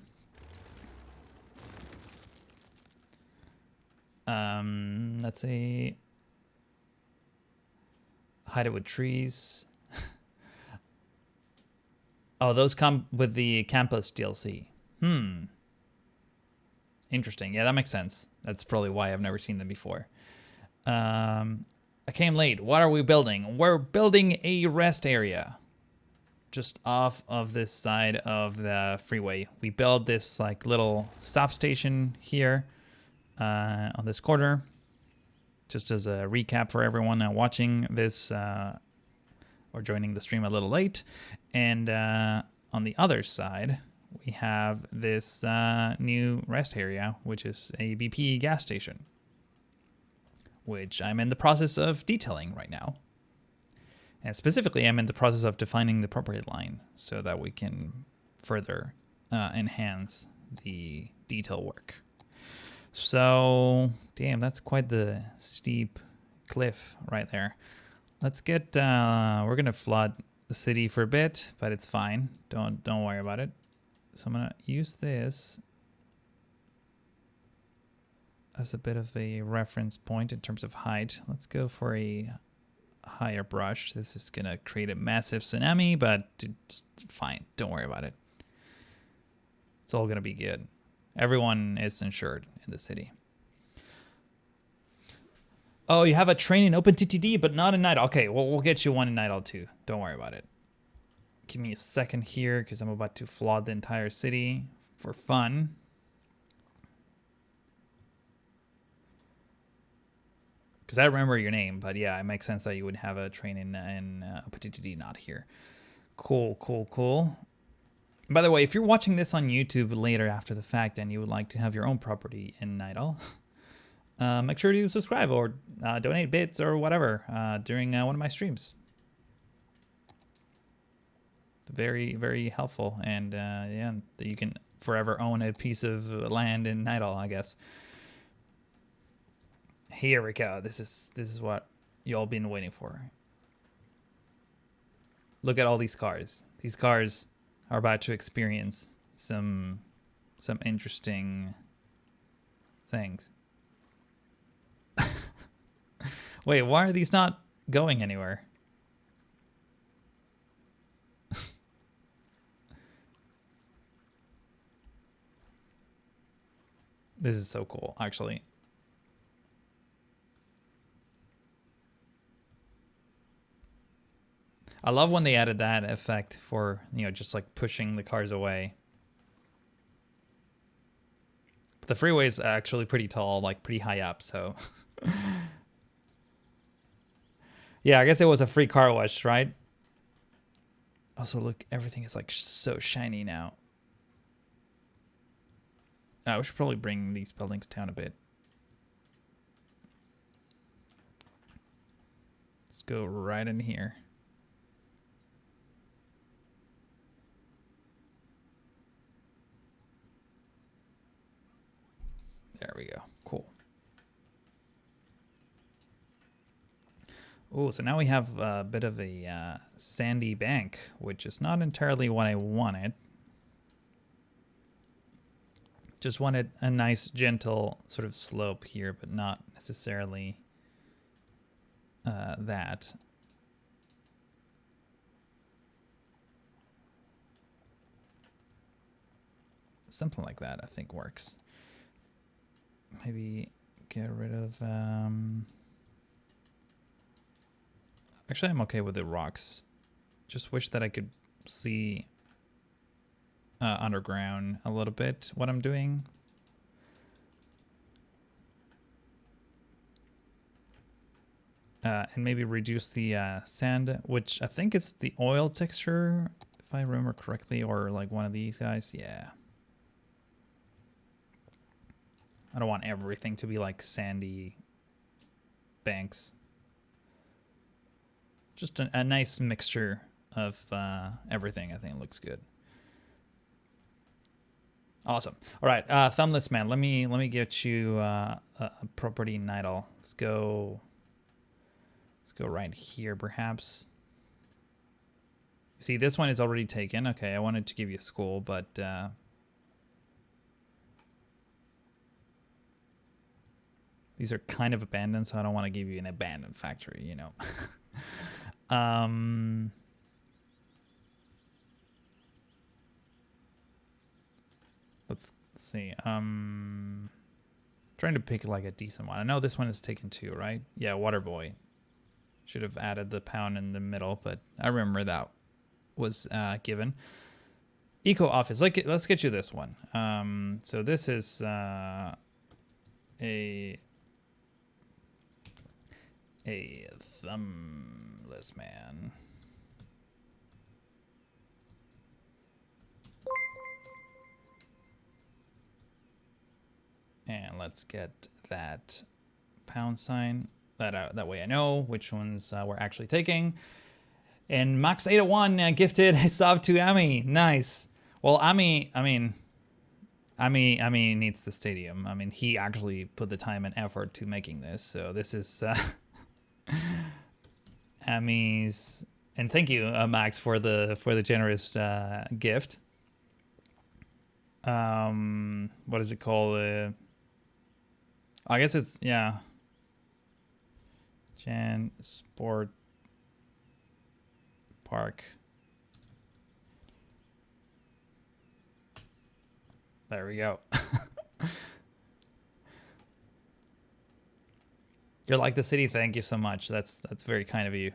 Let's see. Hide it with trees. Oh, those come with the campus DLC. Interesting. Yeah, that makes sense. That's probably why I've never seen them before. I came late. What are we building? We're building a rest area just off of this side of the freeway. We build this like little stop station here on this corner. Just as a recap for everyone watching this or joining the stream a little late. And on the other side, we have this new rest area, which is a BP gas station, which I'm in the process of detailing right now. And specifically, I'm in the process of defining the property line so that we can further enhance the detail work. So, damn, that's quite the steep cliff right there. Let's get, we're gonna flood the city for a bit, but it's fine. Don't worry about it. So I'm gonna use this as a bit of a reference point in terms of height. Let's go for a higher brush. This is gonna create a massive tsunami, but it's fine. Don't worry about it. It's all gonna be good. Everyone is insured in the city. Oh, you have a train in OpenTTD, but not in Nydal. Okay, well, we'll get you one in Nydal too. Don't worry about it. Give me a second here, because I'm about to flood the entire city for fun. Because I remember your name, but yeah, it makes sense that you would have a train in OpenTTD, not here. Cool, cool, cool. By the way, if you're watching this on YouTube later after the fact and you would like to have your own property in Nydal, make sure to subscribe or donate bits or whatever during one of my streams. Very, very helpful, and yeah, that you can forever own a piece of land in Nydal, I guess. Here we go. This is what y'all been waiting for. Look at all these cars. These cars are about to experience some interesting things. Wait, why are these not going anywhere? This is so cool, actually. I love when they added that effect for, just like pushing the cars away. But the freeway is actually pretty tall, like pretty high up, so. Yeah, I guess it was a free car wash, right? Also, look, everything is like so shiny now. We should probably bring these buildings down a bit. Let's go right in here. There we go. Cool. Oh, so now we have a bit of a sandy bank, which is not entirely what I wanted. Just wanted a nice, gentle sort of slope here, but not necessarily that. Something like that, I think, works. Maybe get rid of... Actually, I'm okay with the rocks. Just wish that I could see underground a little bit what I'm doing. And maybe reduce the sand, which I think is the oil texture, if I remember correctly, or like one of these guys. Yeah. I don't want everything to be like sandy banks. Just a nice mixture of everything. I think it looks good. Awesome. All right, Thumbless Man. Let me get you a property Nydal. Let's go right here, perhaps. See, this one is already taken. Okay, I wanted to give you a school, but these are kind of abandoned, so I don't want to give you an abandoned factory, you know. Let's see. Trying to pick like a decent one. I know this one is taken too, right? Yeah, Waterboy. Should have added the pound in the middle, but I remember that was given. Eco Office. Let's get you this one. So this is a Thumbless Man. And let's get that pound sign. That way I know which ones we're actually taking. And Max801 gifted a sub to Ami. Nice. Well, Ami needs the stadium. I mean, he actually put the time and effort to making this. So this is Ami's. And thank you, Max, for the generous gift. What is it called? I guess it's, yeah. Jan Sport Park. There we go. You're like the city. Thank you so much. That's very kind of you.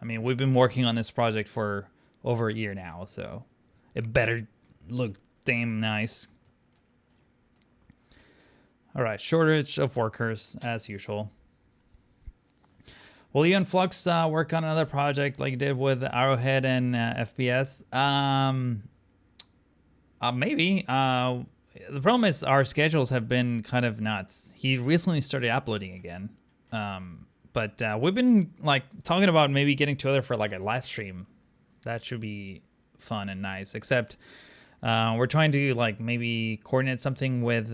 I mean, we've been working on this project for over a year now, so it better look damn nice. All right, shortage of workers as usual. Will you and Flux work on another project like you did with Arrowhead and FPS? Maybe. The problem is our schedules have been kind of nuts. He recently started uploading again. But we've been like talking about maybe getting together for like a live stream. That should be fun and nice. Except we're trying to like maybe coordinate something with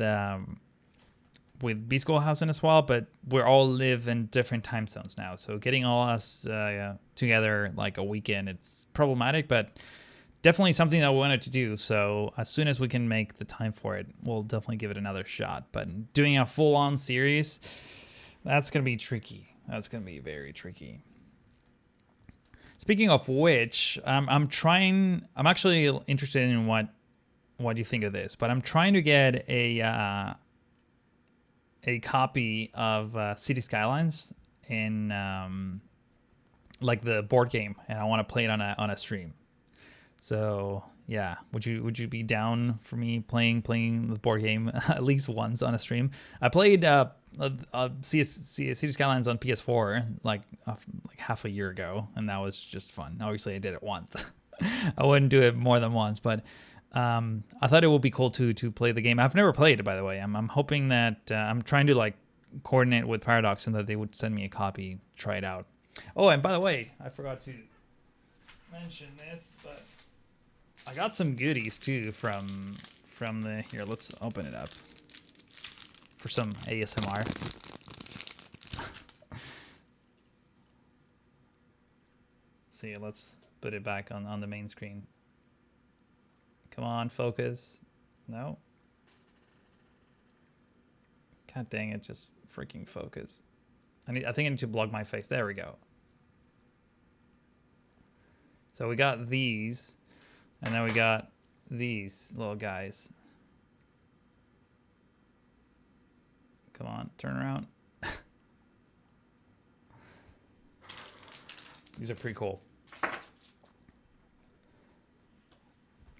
B Schoolhausen as well, but we all live in different time zones now. So getting all us together like a weekend, it's problematic, but definitely something that we wanted to do. So as soon as we can make the time for it, we'll definitely give it another shot. But doing a full-on series, that's going to be tricky. That's going to be very tricky. Speaking of which, I'm actually interested in what what you think of this, but I'm trying to get a copy of City Skylines in like the board game, and I want to play it on a stream. So yeah, would you be down for me playing the board game at least once on a stream? I played City Skylines on PS4 like half a year ago, and that was just fun. Obviously, I did it once. I wouldn't do it more than once, but I thought it would be cool to play the game. I've never played it, by the way. I'm hoping that I'm trying to like coordinate with Paradox and that they would send me a copy, try it out. Oh, and by the way, I forgot to mention this, but I got some goodies too from the here. Let's open it up for some ASMR. See, let's put it back on the main screen. Come on, focus. No. God dang it, just freaking focus. I think I need to block my face. There we go. So we got these, and then we got these little guys. Come on, turn around. These are pretty cool.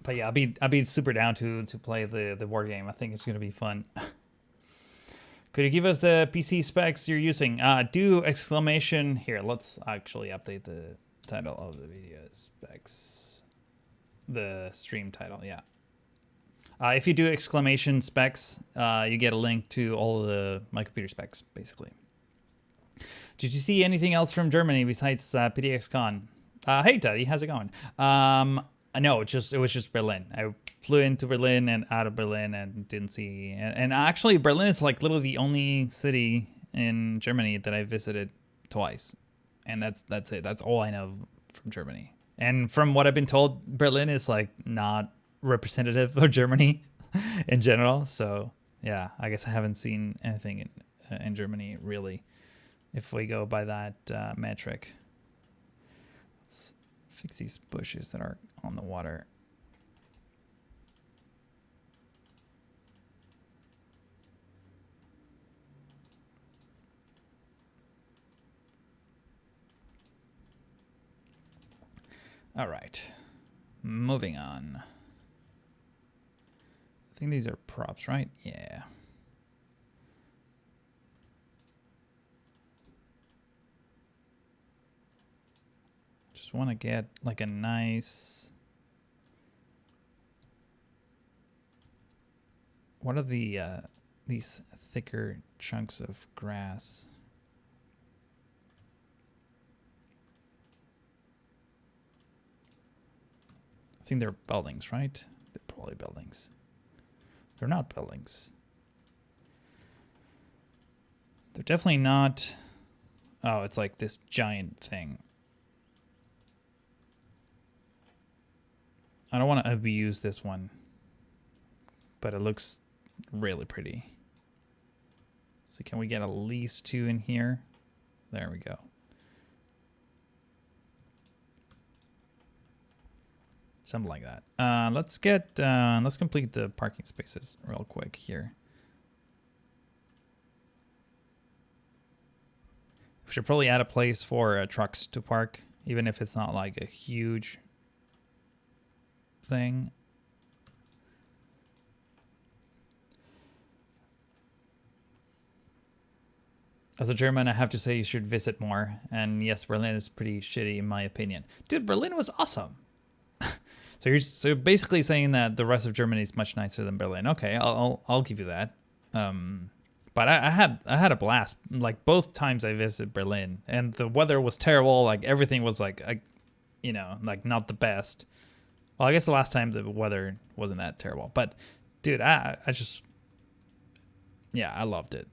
But yeah, I'll be super down to play the board game. I think it's gonna be fun. Could you give us the PC specs you're using? Do exclamation here. Let's actually update the title of the video specs. The stream title, yeah. If you do exclamation specs, you get a link to all of my computer specs, basically. Did you see anything else from Germany besides PDXCon? Hey, Teddy, how's it going? No, it was just Berlin. I flew into Berlin and out of Berlin and didn't see. And actually, Berlin is like literally the only city in Germany that I visited twice, and that's it. That's all I know from Germany. And from what I've been told, Berlin is like not representative of Germany in general. So yeah, I guess I haven't seen anything in Germany really, if we go by that metric. Let's fix these bushes that are on the water. All right, moving on. I think these are props, right? Yeah. Just want to get like a nice... What are the these thicker chunks of grass? I think they're buildings, right? They're probably buildings. They're not buildings. They're definitely not... Oh, it's like this giant thing. I don't want to abuse this one, but it looks really pretty. So can we get at least 2 in here? There we go. Something like that. Let's complete the parking spaces real quick here. We should probably add a place for trucks to park, even if it's not like a huge thing. As a German, I have to say you should visit more. And yes, Berlin is pretty shitty in my opinion. Dude, Berlin was awesome. So you're basically saying that the rest of Germany is much nicer than Berlin. Okay, I'll give you that. But I had a blast. Like both times I visited Berlin, and the weather was terrible. Like everything was like like not the best. Well, I guess the last time the weather wasn't that terrible. But dude, I just I loved it.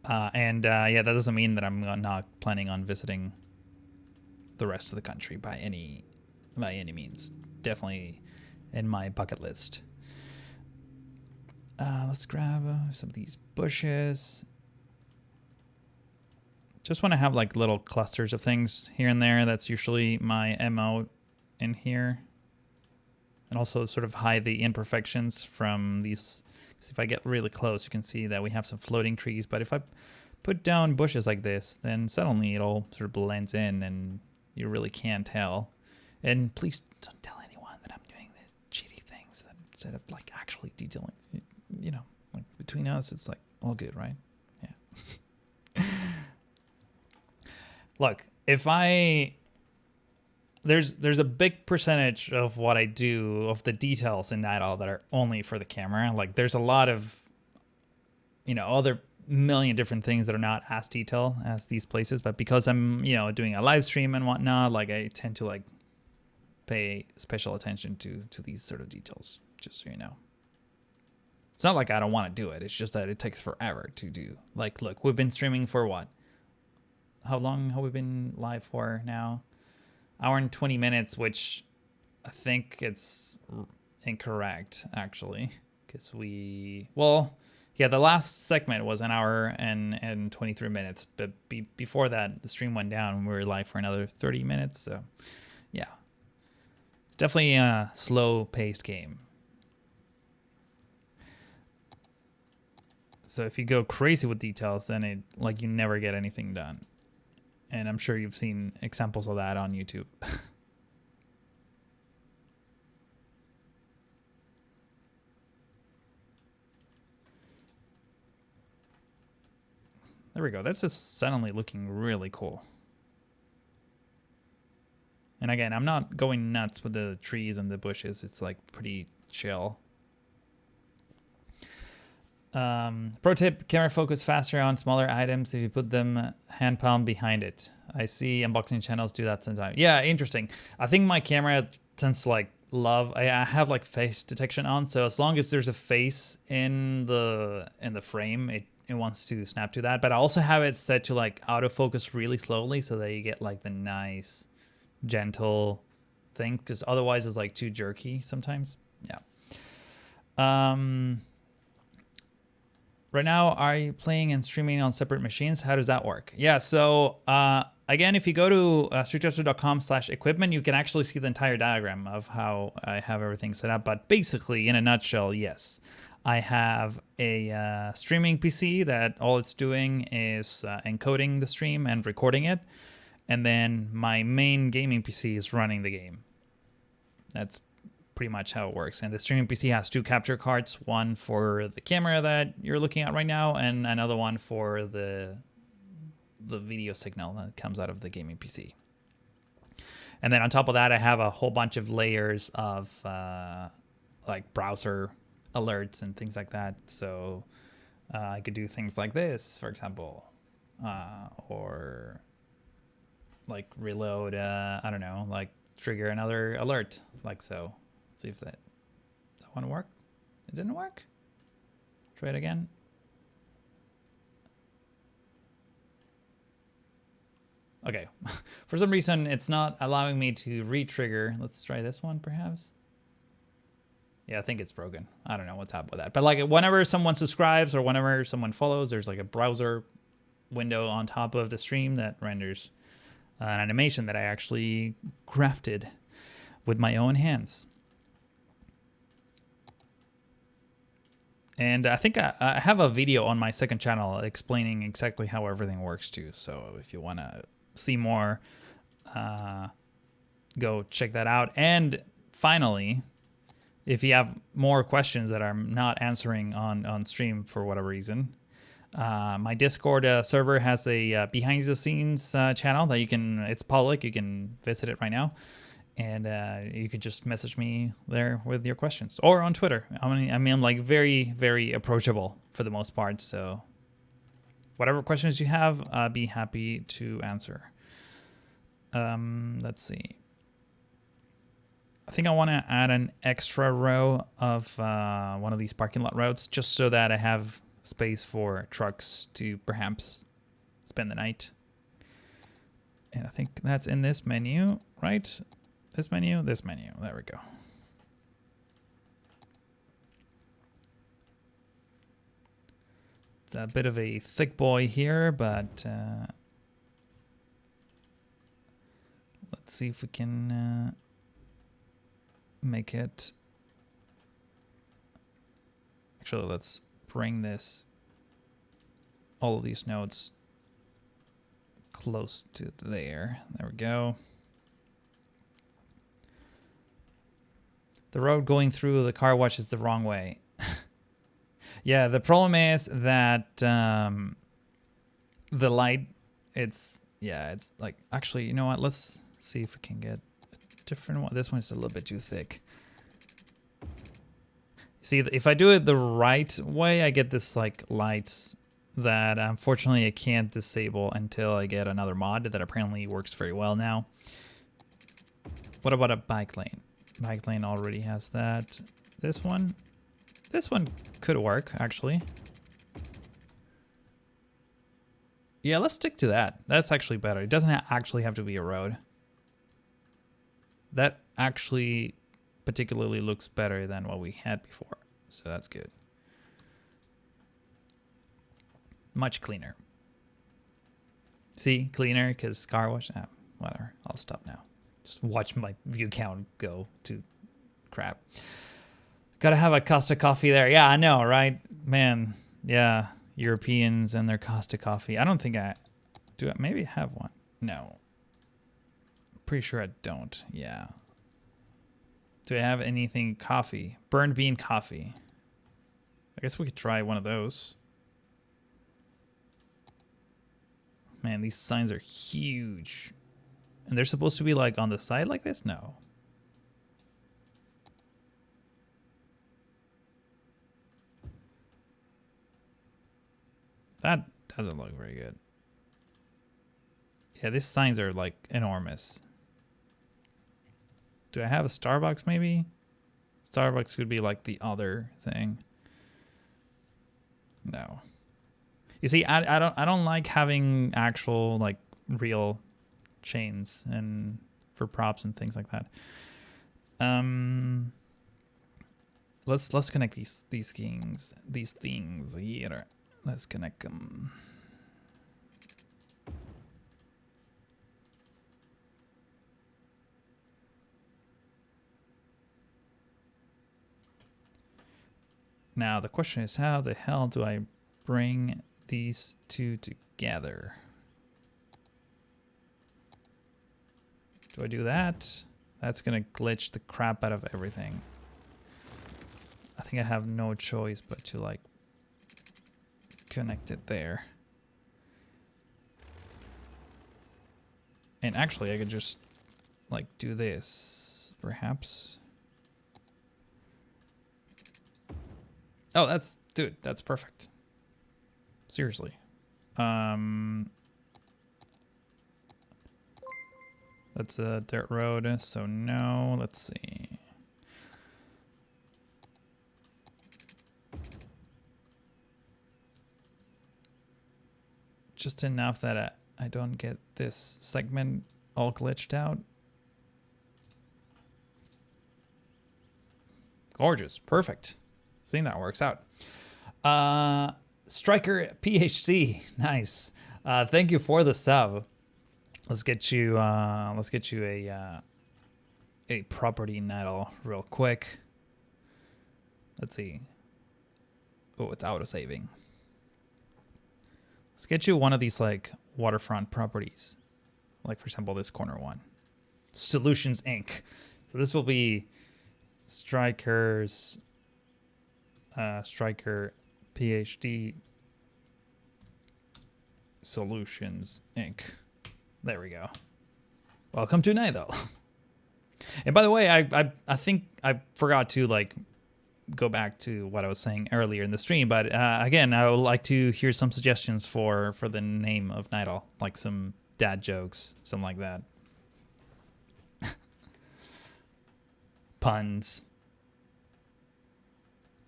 That doesn't mean that I'm not planning on visiting the rest of the country by any means. Definitely in my bucket list. Let's grab some of these bushes. Just want to have like little clusters of things here and there. That's usually my MO in here. and also sort of hide the imperfections from these. Because if I get really close, you can see that we have some floating trees. But if I put down bushes like this, then suddenly it all sort of blends in and you really can't tell. And please don't tell anyone that I'm doing the cheaty things that instead of like actually detailing. You know, like between us, it's like all good, right? Yeah. Look, if there's a big percentage of what I do, of the details in Nydal that are only for the camera. Like there's a lot of, you know, other million different things that are not as detailed as these places. But because I'm, you know, doing a live stream and whatnot, like I tend to like pay special attention to these sort of details, just so you know. It's not like I don't want to do it. It's just that it takes forever to do. Like, look, we've been streaming for what? How long have we been live for now? Hour and 20 minutes, which I think it's incorrect, actually. Because well, yeah, the last segment was an hour and 23 minutes. But before that, the stream went down and we were live for another 30 minutes. So, yeah. It's definitely a slow-paced game. So if you go crazy with details, then you never get anything done. And I'm sure you've seen examples of that on YouTube. There we go. That's just suddenly looking really cool. And again, I'm not going nuts with the trees and the bushes. It's like pretty chill. Pro tip, camera focus faster on smaller items if you put them hand palm behind it. I see unboxing channels do that sometimes. Yeah, interesting. I think my camera tends to like I have like face detection on, so as long as there's a face in the frame, it wants to snap to that. But I also have it set to like autofocus really slowly so that you get like the nice gentle thing, because otherwise it's like too jerky sometimes. Yeah. Right now, are you playing and streaming on separate machines? How does that work? Yeah, so again, if you go to streetdresser.com/equipment, you can actually see the entire diagram of how I have everything set up. But basically, in a nutshell, yes. I have a streaming PC that all it's doing is encoding the stream and recording it. And then my main gaming PC is running the game. That's pretty much how it works. And the streaming PC has two capture cards, one for the camera that you're looking at right now, and another one for the video signal that comes out of the gaming PC. And then on top of that, I have a whole bunch of layers of like browser alerts and things like that. So I could do things like this, for example, or like reload, I don't know, like trigger another alert, like so. See if that one worked. It didn't work. Try it again. Okay. For some reason, it's not allowing me to re-trigger. Let's try this one, perhaps. Yeah, I think it's broken. I don't know what's happened with that. But like whenever someone subscribes or whenever someone follows, there's like a browser window on top of the stream that renders an animation that I actually crafted with my own hands. And I think I have a video on my second channel explaining exactly how everything works too. So if you want to see more, go check that out. And finally, if you have more questions that I'm not answering on stream for whatever reason, my Discord server has a behind the scenes channel that it's public. You can visit it right now. And you can just message me there with your questions, or on Twitter. I mean, I'm like very, very approachable for the most part. So whatever questions you have, I'll be happy to answer. Let's see. I think I want to add an extra row of one of these parking lot routes, just so that I have space for trucks to perhaps spend the night. And I think that's in this menu, right? This menu. There we go. It's a bit of a thick boy here, but let's see if we can make it Actually, let's bring this, all of these nodes close to there. There we go. The road going through the car wash is the wrong way. Yeah, the problem is that the light, it's like, actually, you know what? Let's see if we can get a different one. This one's a little bit too thick. See, if I do it the right way, I get this like lights that unfortunately I can't disable until I get another mod that apparently works very well now. What about a bike lane? Bike lane already has that. This one could work, actually. Yeah, let's stick to that. That's actually better. It doesn't actually have to be a road. That actually particularly looks better than what we had before. So that's good. Much cleaner. See, cleaner because car wash. Ah, whatever. I'll stop now. Just watch my view count go to crap. Gotta have a Costa coffee there. Yeah, I know, right? Man, yeah. Europeans and their Costa coffee. I don't think I do. I maybe have one. No. Pretty sure I don't. Yeah. Do I have anything coffee? Burned bean coffee. I guess we could try one of those. Man, these signs are huge. And they're supposed to be like on the side like this? No. That doesn't look very good. Yeah, these signs are like enormous. Do I have a Starbucks maybe? Starbucks could be like the other thing. No. You see, I don't like having actual like real chains and for props and things like that. Let's connect these things here. Let's connect them. Now the question is, how the hell do I bring these two together? Do I do that? That's gonna glitch the crap out of everything. I think I have no choice but to like connect it there. And actually I could just like do this, perhaps. Oh, dude, that's perfect. Seriously. That's a dirt road, so no, let's see. Just enough that I don't get this segment all glitched out. Gorgeous, perfect. I think that works out. Striker PhD, nice. Thank you for the sub. Let's get you a property Nydal real quick. Let's see. Oh, it's auto saving. Let's get you one of these like waterfront properties. Like for example, this corner one. Solutions Inc. So this will be Striker's Striker PhD Solutions Inc. There we go. Welcome to Nydal. And by the way, I think I forgot to like go back to what I was saying earlier in the stream, but again, I would like to hear some suggestions for the name of Nydal, like some dad jokes, something like that. Puns.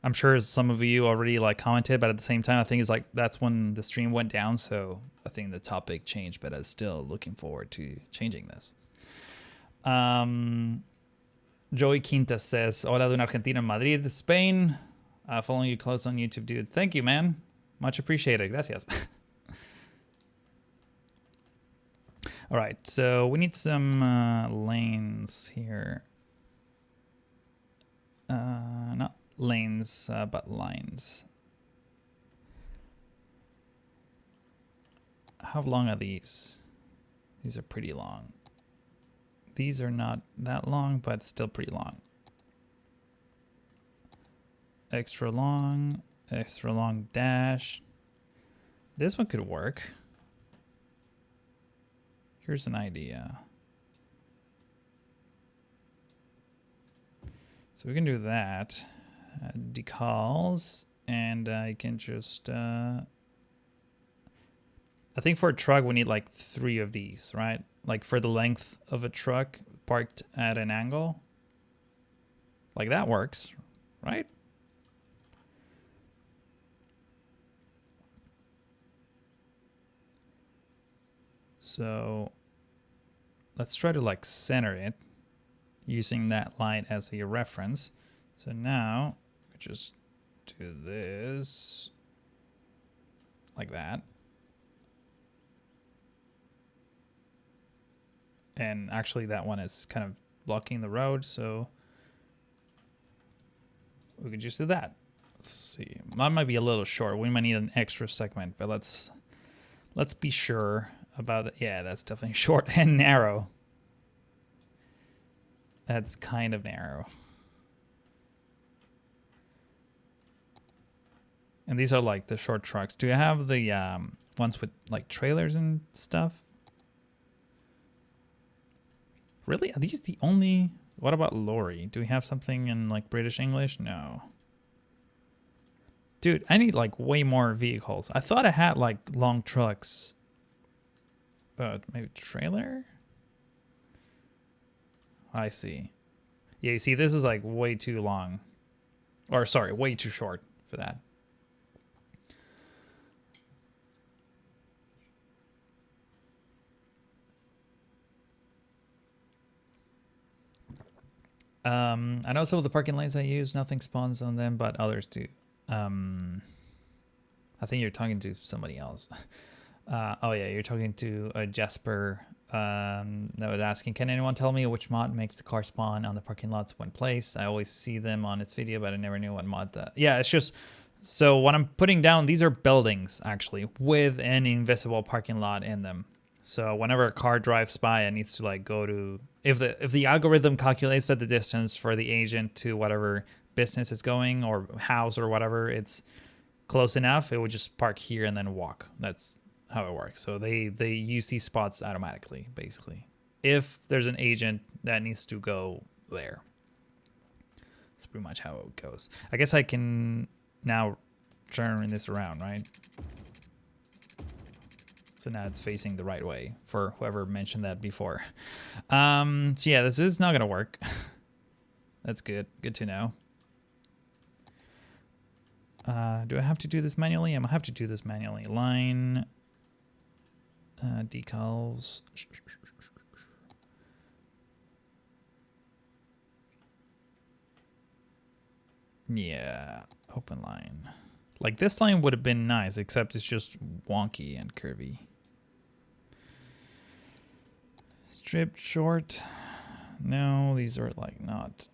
I'm sure some of you already like commented, but at the same time, I think it's like that's when the stream went down, so I think the topic changed, but I'm still looking forward to changing this. Joey Quinta says, Hola de una Argentina en Madrid, Spain. Following you close on YouTube, dude. Thank you, man. Much appreciated. Gracias. All right, so we need some lanes here. Not lanes, but lines. How long are these? These are pretty long. These are not that long, but still pretty long. Extra long dash. This one could work. Here's an idea. So we can do that. Decals, and I can just... I think for a truck we need like 3 of these, right? Like for the length of a truck parked at an angle. Like that works, right? So let's try to like center it using that line as a reference. So now we just do this like that. And actually that one is kind of blocking the road, so we could just do that. Let's see. That might be a little short. We might need an extra segment, but let's be sure about it. Yeah, that's definitely short and narrow. That's kind of narrow. And these are like the short trucks. Do you have the ones with like trailers and stuff? Really? Are these the only... What about lorry? Do we have something in like British English? No. Dude, I need like way more vehicles. I thought I had like long trucks. But maybe trailer? I see. Yeah, you see, this is like way too long. Or sorry, way too short for that. I know some of the parking lanes I use, nothing spawns on them, but others do. I think you're talking to somebody else. Oh yeah, you're talking to Jasper that was asking, can anyone tell me which mod makes the car spawn on the parking lots when placed? I always see them on its video, but I never knew what mod that. Yeah, it's just, so what I'm putting down, these are buildings actually with an invisible parking lot in them. So whenever a car drives by, it needs to like go to, if the algorithm calculates that the distance for the agent to whatever business is going or house or whatever, it's close enough, it would just park here and then walk. That's how it works. So they use these spots automatically, basically. If there's an agent that needs to go there. That's pretty much how it goes. I guess I can now turn this around, right? So now it's facing the right way for whoever mentioned that before. So yeah, this is not gonna work. That's good. Good to know. Do I have to do this manually? I'm gonna have to do this manually. Line, decals. Yeah, open line. Like this line would have been nice, except it's just wonky and curvy. Strip short. No, these are like not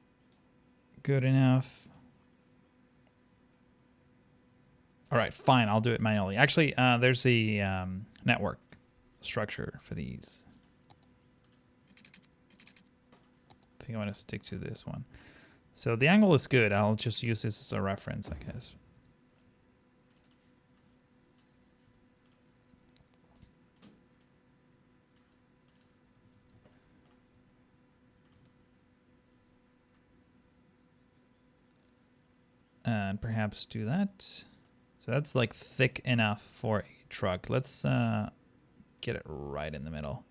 good enough. All right, fine, I'll do it manually. Actually, there's the network structure for these. I think I want to stick to this one. So the angle is good. I'll just use this as a reference, I guess. And perhaps do that. So that's like thick enough for a truck. Let's get it right in the middle.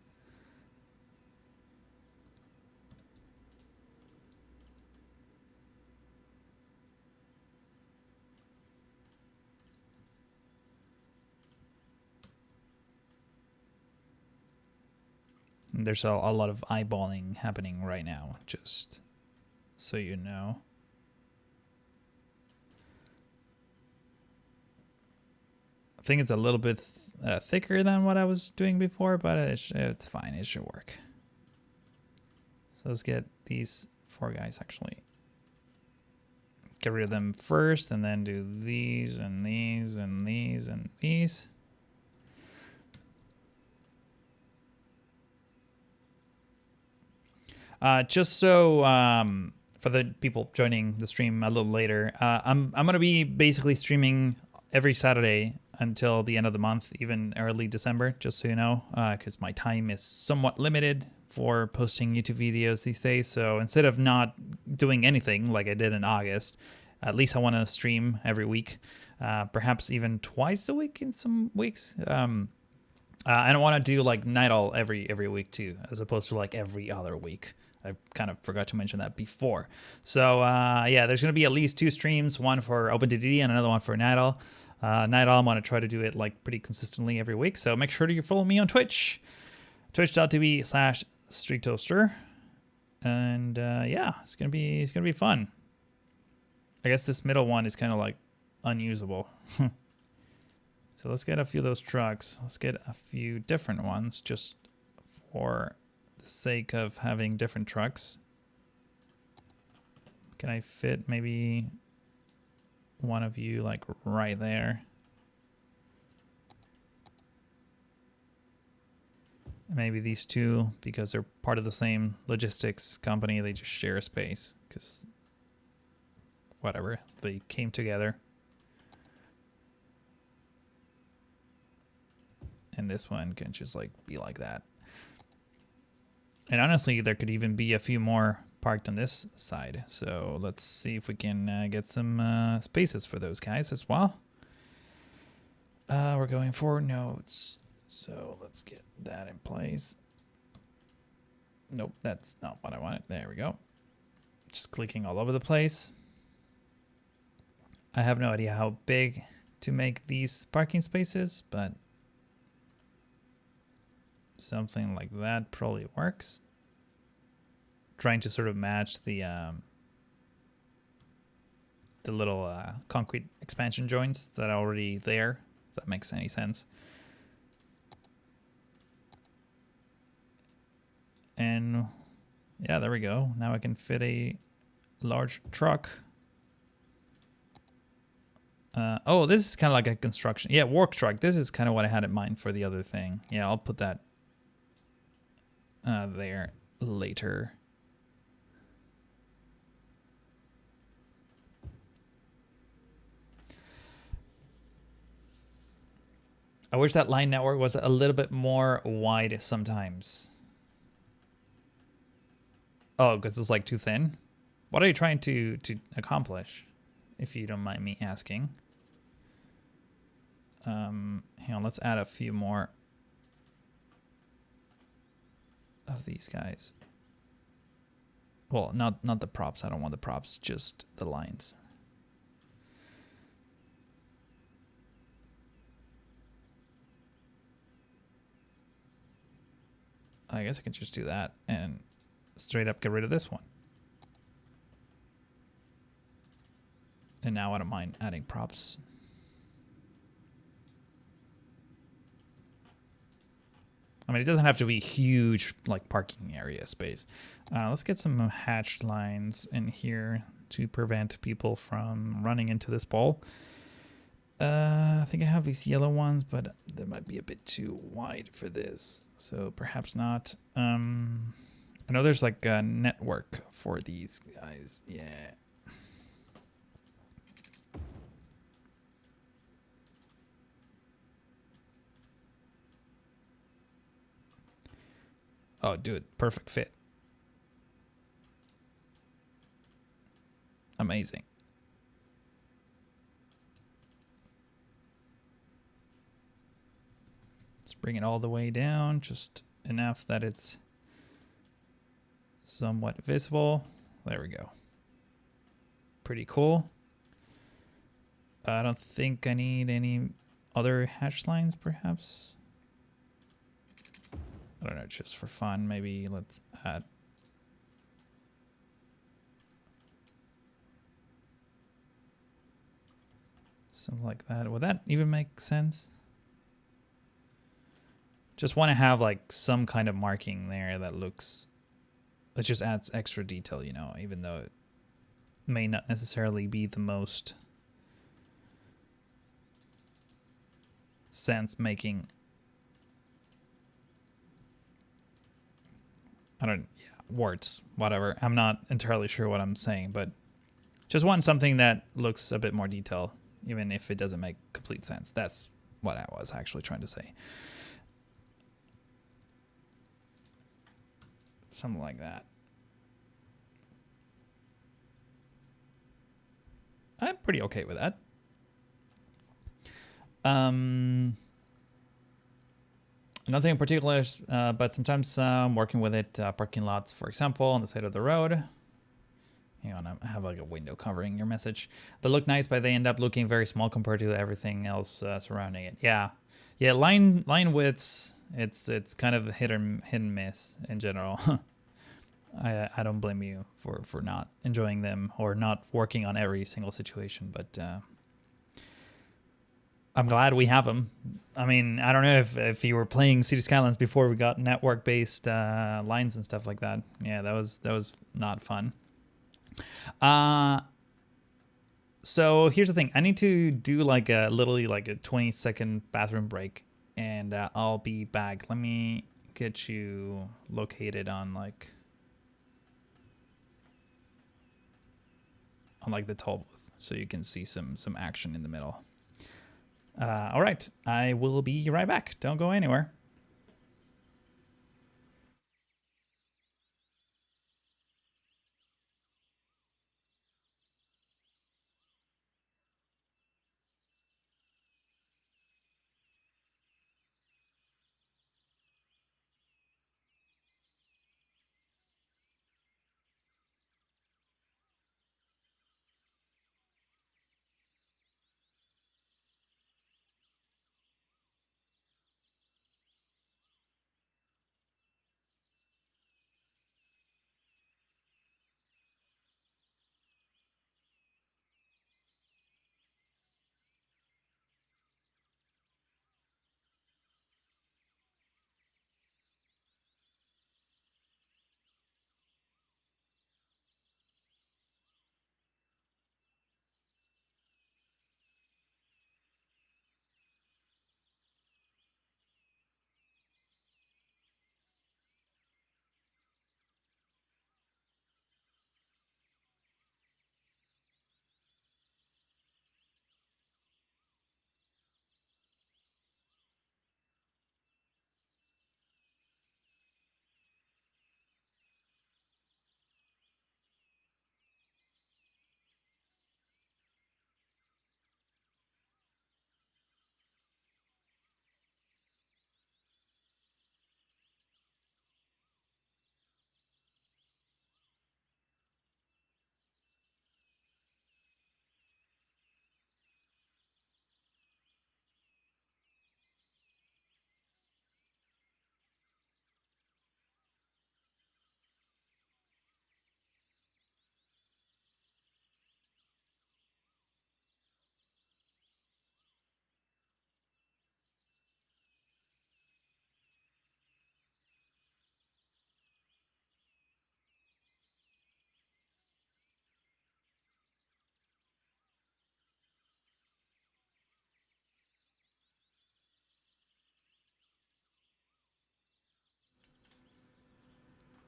And there's a lot of eyeballing happening right now, just so you know. I think it's a little bit thicker than what I was doing before, but it's fine. It should work. So let's get these 4 guys actually get rid of them first and then do these and these and these and these. Just so for the people joining the stream a little later, I'm gonna be basically streaming every Saturday until the end of the month, even early December, just so you know, because my time is somewhat limited for posting YouTube videos these days. So instead of not doing anything like I did in August, at least I want to stream every week, perhaps even twice a week in some weeks. I don't want to do like Nydal every week too, as opposed to like every other week. I kind of forgot to mention that before. So yeah, there's going to be at least 2 streams, one for OpenDD and another one for Nydal. Nydal, I'm going to try to do it like pretty consistently every week. So make sure to follow me on Twitch, twitch.tv/StreetToaster. And yeah, it's gonna be fun. I guess this middle one is kind of like unusable. So let's get a few of those trucks. Let's get a few different ones just for the sake of having different trucks. Can I fit maybe one of you like right there? Maybe these 2, because they're part of the same logistics company. They just share a space because whatever, they came together. And this one can just like be like that. And honestly, there could even be a few more parked on this side. So let's see if we can get some spaces for those guys as well. We're going for nodes. So let's get that in place. Nope, that's not what I wanted. There we go. Just clicking all over the place. I have no idea how big to make these parking spaces, but something like that probably works. Trying to sort of match the little concrete expansion joints that are already there, if that makes any sense. And yeah, there we go. Now I can fit a large truck. Oh, this is kind of like a construction. Yeah, work truck. This is kind of what I had in mind for the other thing. Yeah, I'll put that there later. I wish that line network was a little bit more wide sometimes. Oh, because it's like too thin? What are you trying to accomplish, if you don't mind me asking? Hang on, let's add a few more of these guys. Well, not the props. I don't want the props, just the lines. I guess I can just do that and straight up get rid of this one. And now I don't mind adding props. I mean, it doesn't have to be huge, like parking area space. Let's get some hatched lines in here to prevent people from running into this pole. I think I have these yellow ones, but they might be a bit too wide for this. So perhaps not. I know there's like a network for these guys. Yeah. Oh, dude, perfect fit. Amazing. Let's bring it all the way down, just enough that it's somewhat visible. There we go. Pretty cool. I don't think I need any other hatch lines, perhaps. I don't know, just for fun, maybe let's add something like that. Would that even make sense? Just want to have like some kind of marking there that looks, it just adds extra detail, you know, even though may not necessarily be the most sense-making. Words, whatever. I'm not entirely sure what I'm saying, but just want something that looks a bit more detailed, even if it doesn't make complete sense. That's what I was actually trying to say. Something like that. I'm pretty okay with that. Nothing in particular, but sometimes working with it, parking lots, for example, on the side of the road. Hang on, I have like a window covering your message. They look nice, but they end up looking very small compared to everything else surrounding it. Yeah, line widths. It's kind of hit and miss in general. I don't blame you for not enjoying them or not working on every single situation, but I'm glad we have them. I mean, I don't know if you were playing City Skylines before we got network-based lines and stuff like that. Yeah, that was not fun. So here's the thing. I need to do literally like a 20-second bathroom break, and I'll be back. Let me get you located on the toll booth so you can see some action in the middle. All right, I will be right back. Don't go anywhere.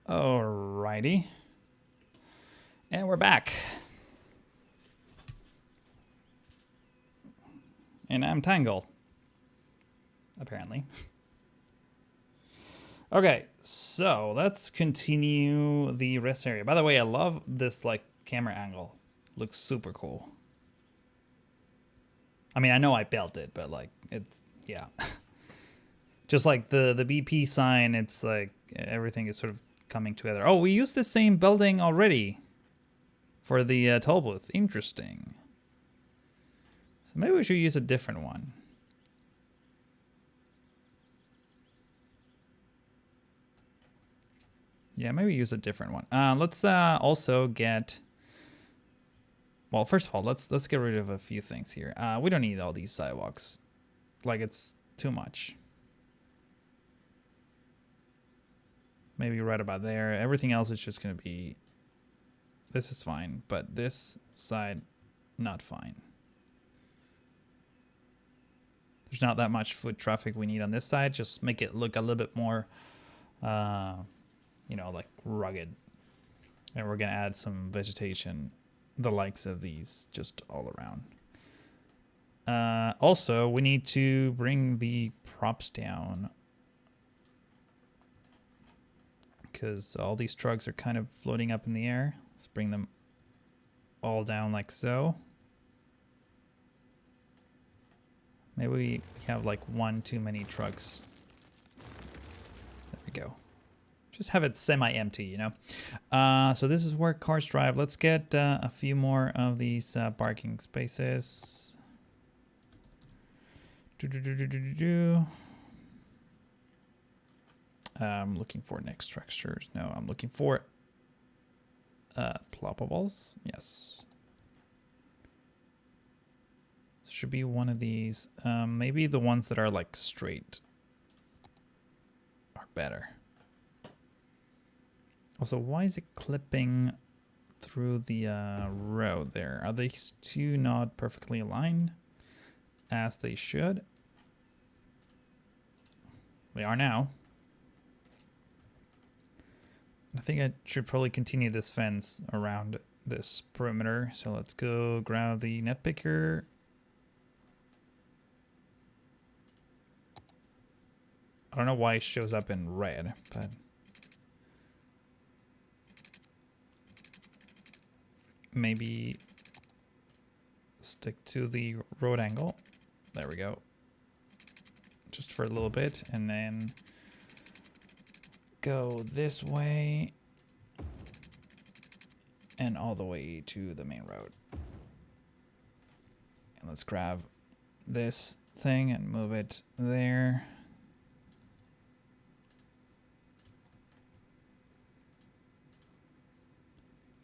Alrighty. And we're back. And I'm tangled. Apparently. Okay, so let's continue the rest area. By the way, I love this camera angle. Looks super cool. I mean, I know I built it, but it's, yeah. Just like the BP sign, it's like everything is sort of coming together. Oh, we used the same building already for the toll booth. Interesting. So maybe we should use a different one. Yeah, maybe use a different one. Let's also get. Well, first of all, let's get rid of a few things here. We don't need all these sidewalks. It's too much. Maybe right about there. Everything else is just gonna be This is fine, but this side, not fine. There's not that much foot traffic we need on this side. Just make it look a little bit more, you know, like rugged. And we're gonna add some vegetation, the likes of these, just all around. Also, we need to bring the props down because all these trucks are kind of floating up in the air. Let's bring them all down like so. Maybe we have like one too many trucks. There we go. Just have it semi-empty, you know. So this is where cars drive. Let's get a few more of these parking spaces. I'm looking for next structures. No, I'm looking for ploppables. Yes. Should be one of these. Maybe the ones that are like straight are better. Also, why is it clipping through the road there? Are these two not perfectly aligned as they should? They are now. I think I should probably continue this fence around this perimeter. So let's go grab the net picker. I don't know why it shows up in red, but maybe stick to the road angle. There we go. Just for a little bit, and then go this way and all the way to the main road. And let's grab this thing and move it there.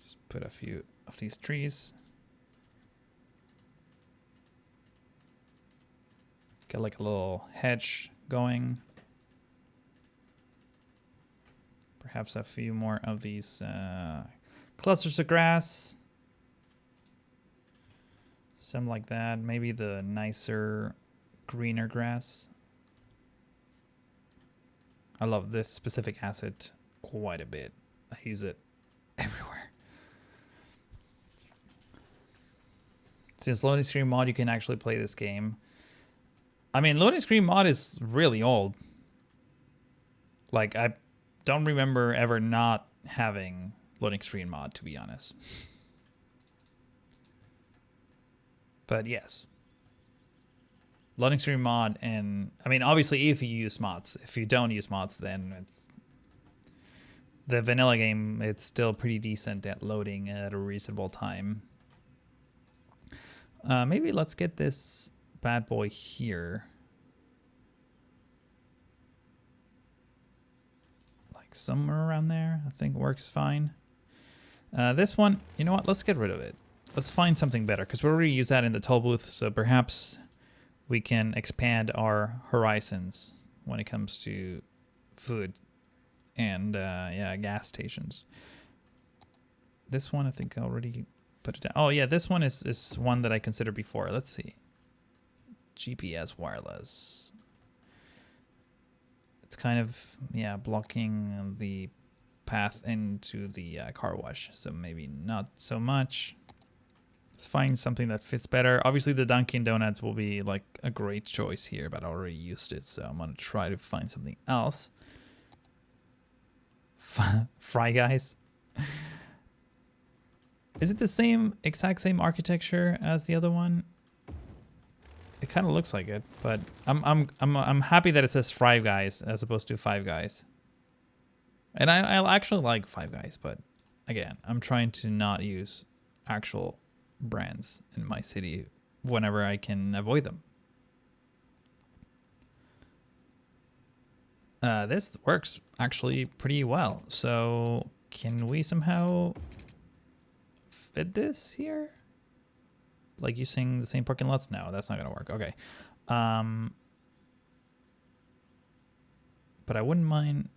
Just put a few of these trees. Get like a little hedge going. Perhaps a few more of these clusters of grass. Some like that. Maybe the nicer, greener grass. I love this specific asset quite a bit. I use it everywhere. Since loading screen mod, you can actually play this game. I mean, loading screen mod is really old. Like, I don't remember ever not having loading screen mod, to be honest. But yes. Loading screen mod, and I mean, obviously if you use mods. If you don't use mods, then it's... The vanilla game, it's still pretty decent at loading at a reasonable time. Maybe let's get this bad boy here. Like somewhere around there, I think works fine. This one, you know what? Let's get rid of it. Let's find something better, because we already use that in the toll booth, so perhaps we can expand our horizons when it comes to food and yeah, gas stations. This one, I think I already put it down. Oh yeah, this one is one that I considered before. Let's see. GPS wireless. It's kind of, yeah, blocking the path into the car wash, so maybe not so much. Let's find something that fits better. Obviously the Dunkin' Donuts will be like a great choice here, but I already used it, so I'm gonna try to find something else. Fry Guys. Is it the exact same architecture as the other one? It kind of looks like it, but I'm happy that it says Fry Guys as opposed to Five Guys. And I actually like Five Guys, but again, I'm trying to not use actual brands in my city whenever I can avoid them. This works actually pretty well. So can we somehow fit this here? Like using the same parking lots? No, that's not gonna work. Okay. But I wouldn't mind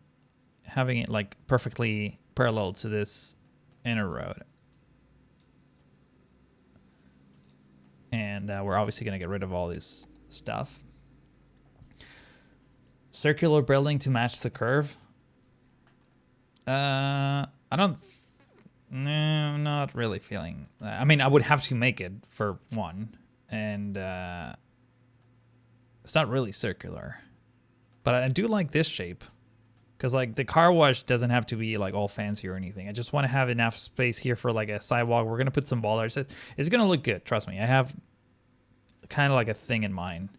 having it like perfectly parallel to this inner road. And we're obviously going to get rid of all this stuff. Circular building to match the curve. I don't... No, I'm not really feeling that. I mean, I would have to make it for one. And it's not really circular. But I do like this shape. Because, like, the car wash doesn't have to be, like, all fancy or anything. I just want to have enough space here for, like, a sidewalk. We're going to put some bollards. It's going to look good, trust me. I have kind of, like, a thing in mind.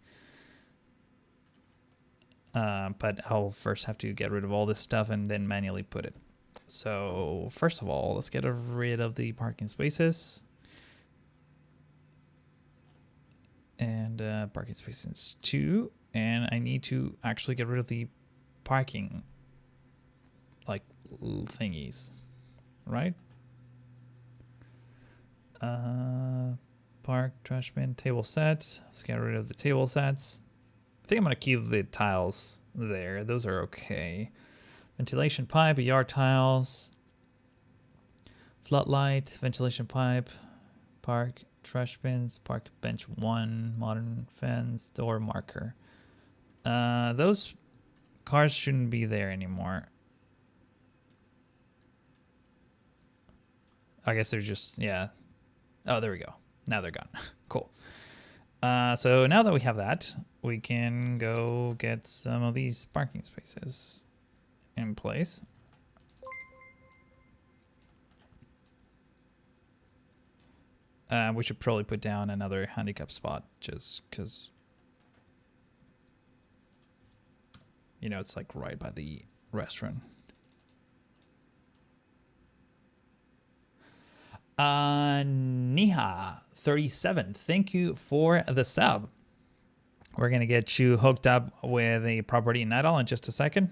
But I'll first have to get rid of all this stuff and then manually put it. So, first of all, let's get rid of the parking spaces. And parking spaces 2. And I need to actually get rid of the parking like thingies, right? Park, trash bin, table sets. Let's get rid of the table sets. I think I'm gonna keep the tiles there. Those are okay. Ventilation pipe, yard tiles, floodlight, ventilation pipe, park, trash bins, park bench 1, modern fence, door marker. Those cars shouldn't be there anymore. I guess they're just, yeah. Oh, there we go. Now they're gone. Cool. So now that we have that, we can go get some of these parking spaces in place. We should probably put down another handicap spot just because, you know, it's like right by the restaurant. Niha 37, thank you for the sub. We're gonna get you hooked up with a property in Nydal in just a second.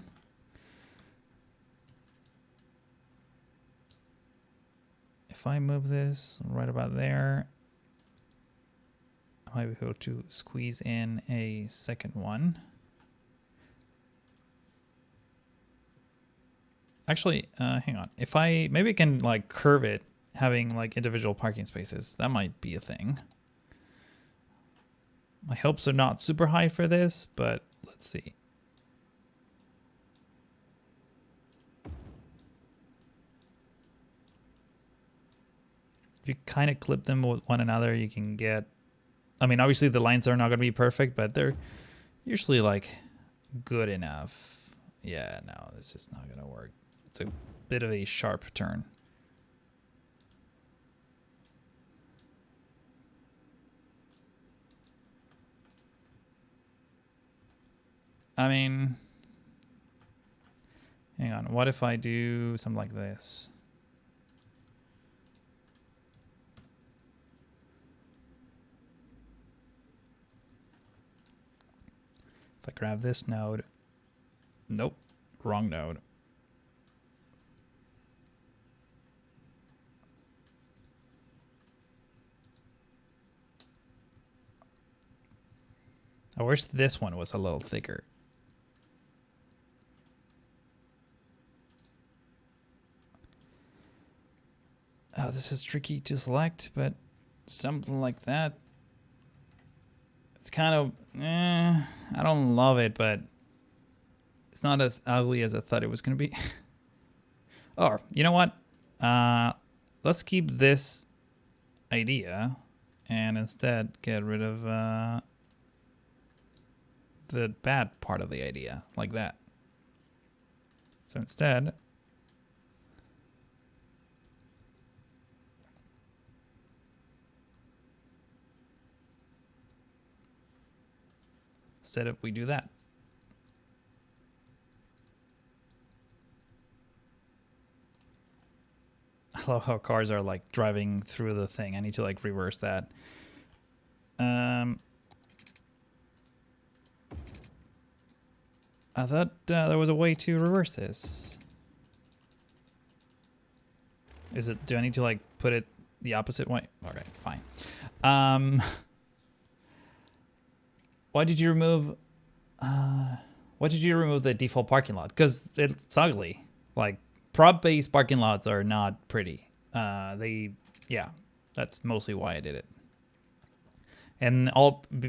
If I move this right about there, I might be able to squeeze in a second one. Actually, hang on. If I maybe I can like curve it, having like individual parking spaces. That might be a thing. My hopes are not super high for this, but let's see. If you kind of clip them with one another, you can get, I mean, obviously the lines are not going to be perfect, but they're usually like good enough. Yeah, no, this is not going to work. It's a bit of a sharp turn. I mean, hang on. What if I do something like this? If I grab this node, nope, wrong node. I wish this one was a little thicker. Oh, this is tricky to select, but something like that. It's kind of, I don't love it, but it's not as ugly as I thought it was going to be. Oh, you know what? Let's keep this idea and instead get rid of the bad part of the idea, like that. So instead, we do that. I love how cars are like driving through the thing. I need to like reverse that. I thought there was a way to reverse this. Is it, do I need to like put it the opposite way? Okay, fine. Why did you remove the default parking lot? Because it's ugly. Like prop-based parking lots are not pretty. Yeah, that's mostly why I did it. And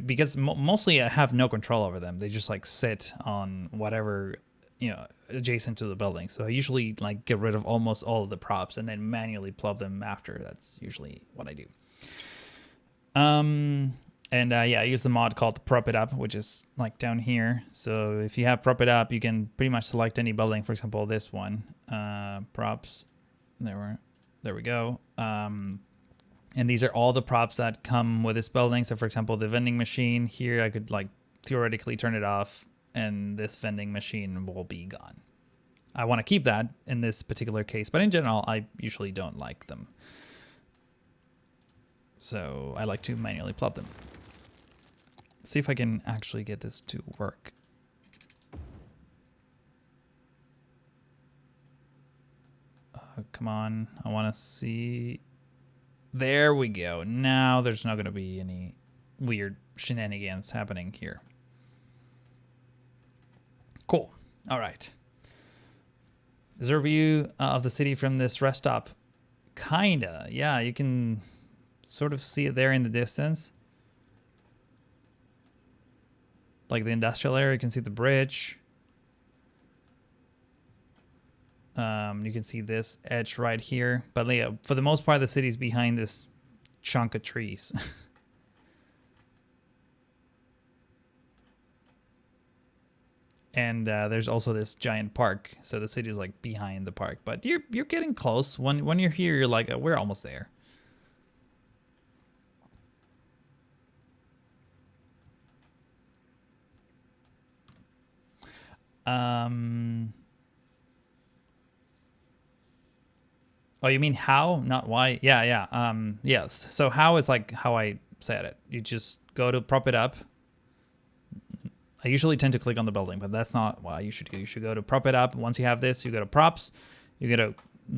because mostly I have no control over them. They just like sit on whatever, adjacent to the building. So I usually like get rid of almost all of the props and then manually plug them after. That's usually what I do. I use the mod called Prop It Up, which is like down here. So if you have Prop It Up, you can pretty much select any building. For example, this one, props. There we go. And these are all the props that come with this building. So for example, the vending machine here, I could like theoretically turn it off and this vending machine will be gone. I want to keep that in this particular case, but in general, I usually don't like them. So I like to manually plug them. Let's see if I can actually get this to work. Come on, I want to see. There we go. Now there's not going to be any weird shenanigans happening here. Cool. All right. Is there a view of the city from this rest stop? Kinda. Yeah, you can sort of see it there in the distance. Like the industrial area, you can see the bridge. You can see this edge right here. But yeah, for the most part, the city's behind this chunk of trees. And there's also this giant park. So the city's like behind the park. But you're getting close. When you're here, you're like, we're almost there. Oh, you mean how, not why? Yeah. Yes. So how is like how I said it. You just go to Prop It Up. I usually tend to click on the building, but that's not what you should do. You should go to Prop It Up. Once you have this, you go to props. You go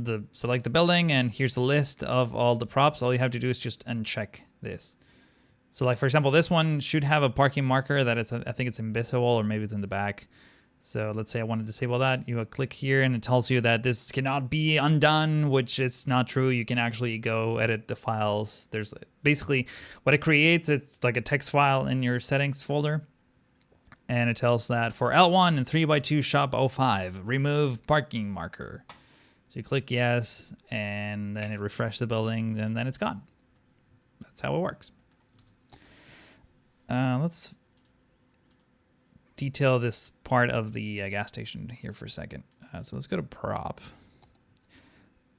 to select the building, and here's the list of all the props. All you have to do is just uncheck this. So like, for example, this one should have a parking marker that I think it's invisible, or maybe it's in the back. So let's say I want to disable that. You would click here and it tells you that this cannot be undone, which is not true. You can actually go edit the files. There's basically what it creates. It's like a text file in your settings folder. And it tells that for L1 and 3x2 shop 05, remove parking marker. So you click yes, and then it refreshes the building, and then it's gone. That's how it works. Let's detail this part of the gas station here for a second. So let's go to prop.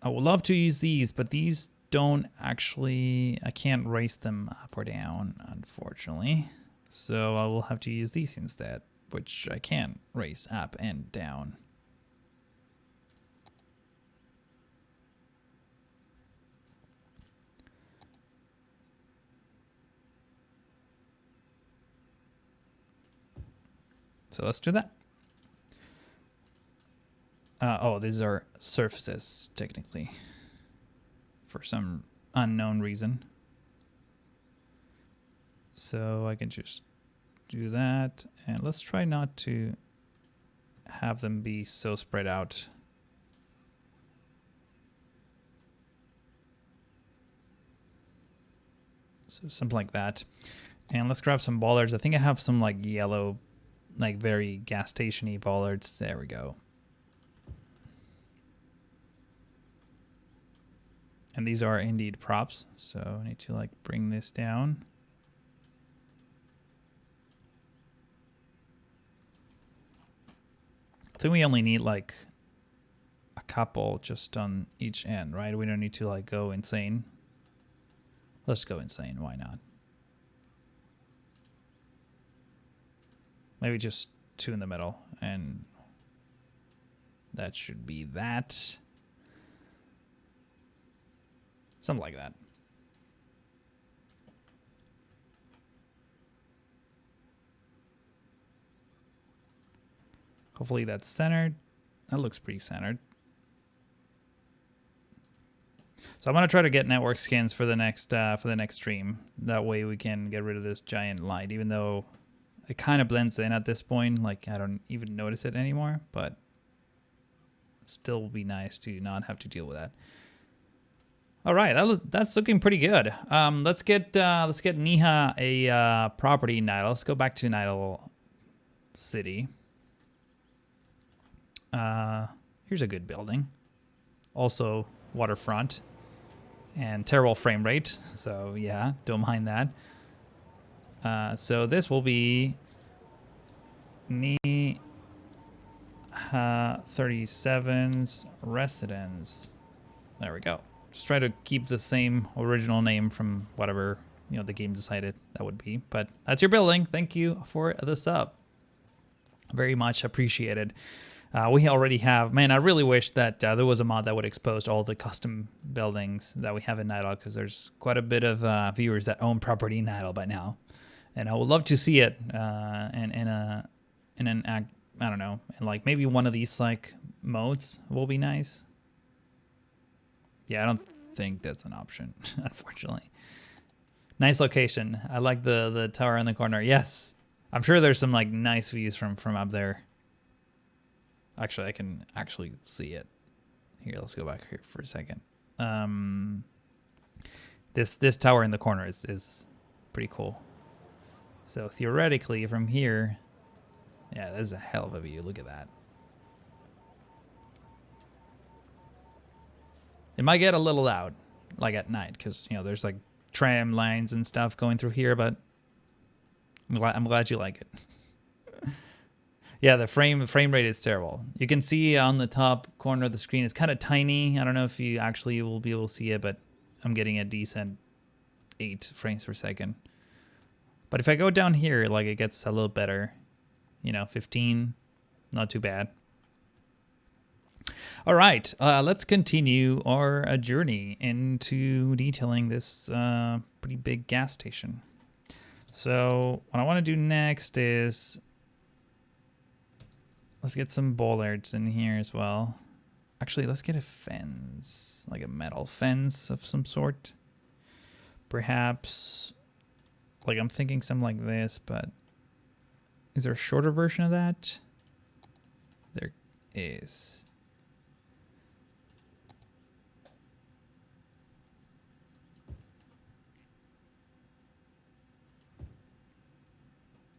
I would love to use these, but these don't actually, I can't raise them up or down, unfortunately. So I will have to use these instead, which I can raise up and down. So let's do that. Oh, these are surfaces, technically, for some unknown reason. So I can just do that. And let's try not to have them be so spread out. So something like that. And let's grab some bollards. I think I have some like yellow, like very gas station-y bollards. There we go. And these are indeed props. So I need to like bring this down. I think we only need like a couple just on each end, right? We don't need to like go insane. Let's go insane. Why not? Maybe just two in the middle, and that should be that. Something like that. Hopefully that's centered. That looks pretty centered. So I'm gonna try to get network skins for the next stream. That way we can get rid of this giant light, even though it kind of blends in at this point. Like I don't even notice it anymore, but still would be nice to not have to deal with that. All right, that's looking pretty good. Let's get Niha a property in Nydal. Let's go back to Nydal City. Here's a good building. Also waterfront and terrible frame rate. So yeah, don't mind that. So this will be Niha 37's residence. There we go. Just try to keep the same original name from whatever, you know, the game decided that would be. But that's your building. Thank you for the sub. Very much appreciated. We already have, man, I really wish that there was a mod that would expose all the custom buildings that we have in Nydal, because there's quite a bit of viewers that own property in Nydal by now. And I would love to see it in an act, I don't know, and like maybe one of these like modes will be nice. Yeah, I don't think that's an option, unfortunately. Nice location. I like the tower in the corner. Yes, I'm sure there's some like nice views from up there. Actually, I can actually see it. Here, let's go back here for a second. This tower in the corner is pretty cool. So theoretically, from here, yeah, this is a hell of a view. Look at that. It might get a little loud, like at night, because you know there's like tram lines and stuff going through here. But I'm glad you like it. Yeah, the frame rate is terrible. You can see on the top corner of the screen, it's kind of tiny. I don't know if you actually will be able to see it, but I'm getting a decent 8 frames per second. But if I go down here, like it gets a little better. You know, 15, not too bad. All right, let's continue our journey into detailing this pretty big gas station. So what I want to do next is let's get some bollards in here as well. Actually, let's get a fence, like a metal fence of some sort. Perhaps, like I'm thinking something like this, but is there a shorter version of that? There is.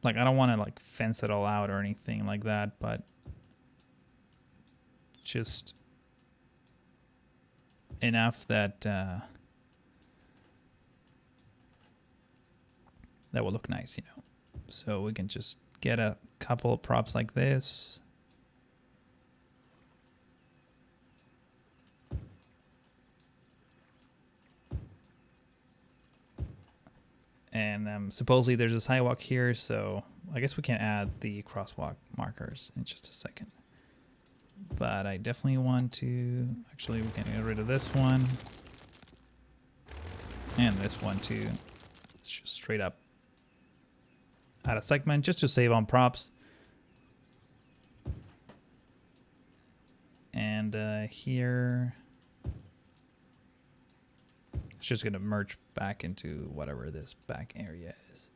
Like, I don't want to like fence it all out or anything like that, but just enough that that will look nice, you know. So we can just get a couple of props like this. And supposedly there's a sidewalk here, so I guess we can add the crosswalk markers in just a second. But I definitely want to, actually we can get rid of this one. And this one too. Let's just straight up add a segment just to save on props. And here, it's just gonna merge back into whatever this back area is.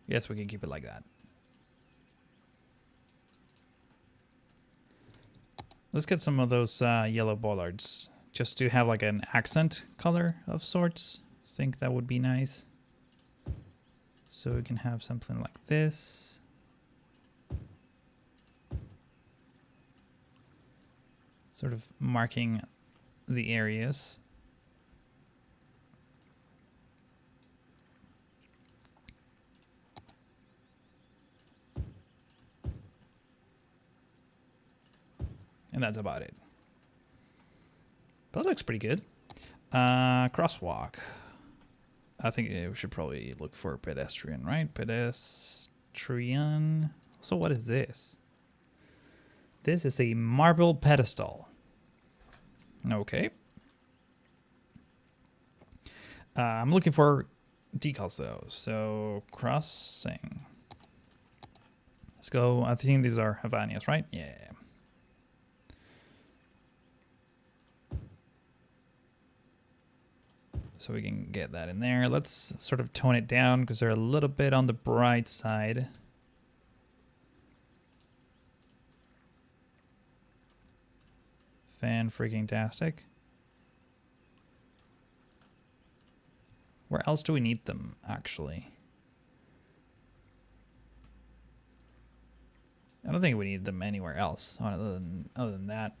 Yes, we can keep it like that. Let's get some of those yellow bollards just to have like an accent color of sorts. I think that would be nice. So we can have something like this. Sort of marking the areas. And that's about it. That looks pretty good. Crosswalk. I think we should probably look for pedestrian, right? Pedestrian. So what is this? This is a marble pedestal. Okay. I'm looking for decals though. So crossing. Let's go. I think these are Havanias, right? Yeah. So we can get that in there. Let's sort of tone it down because they're a little bit on the bright side. Fan-freaking-tastic. Where else do we need them, actually? I don't think we need them anywhere else other than that.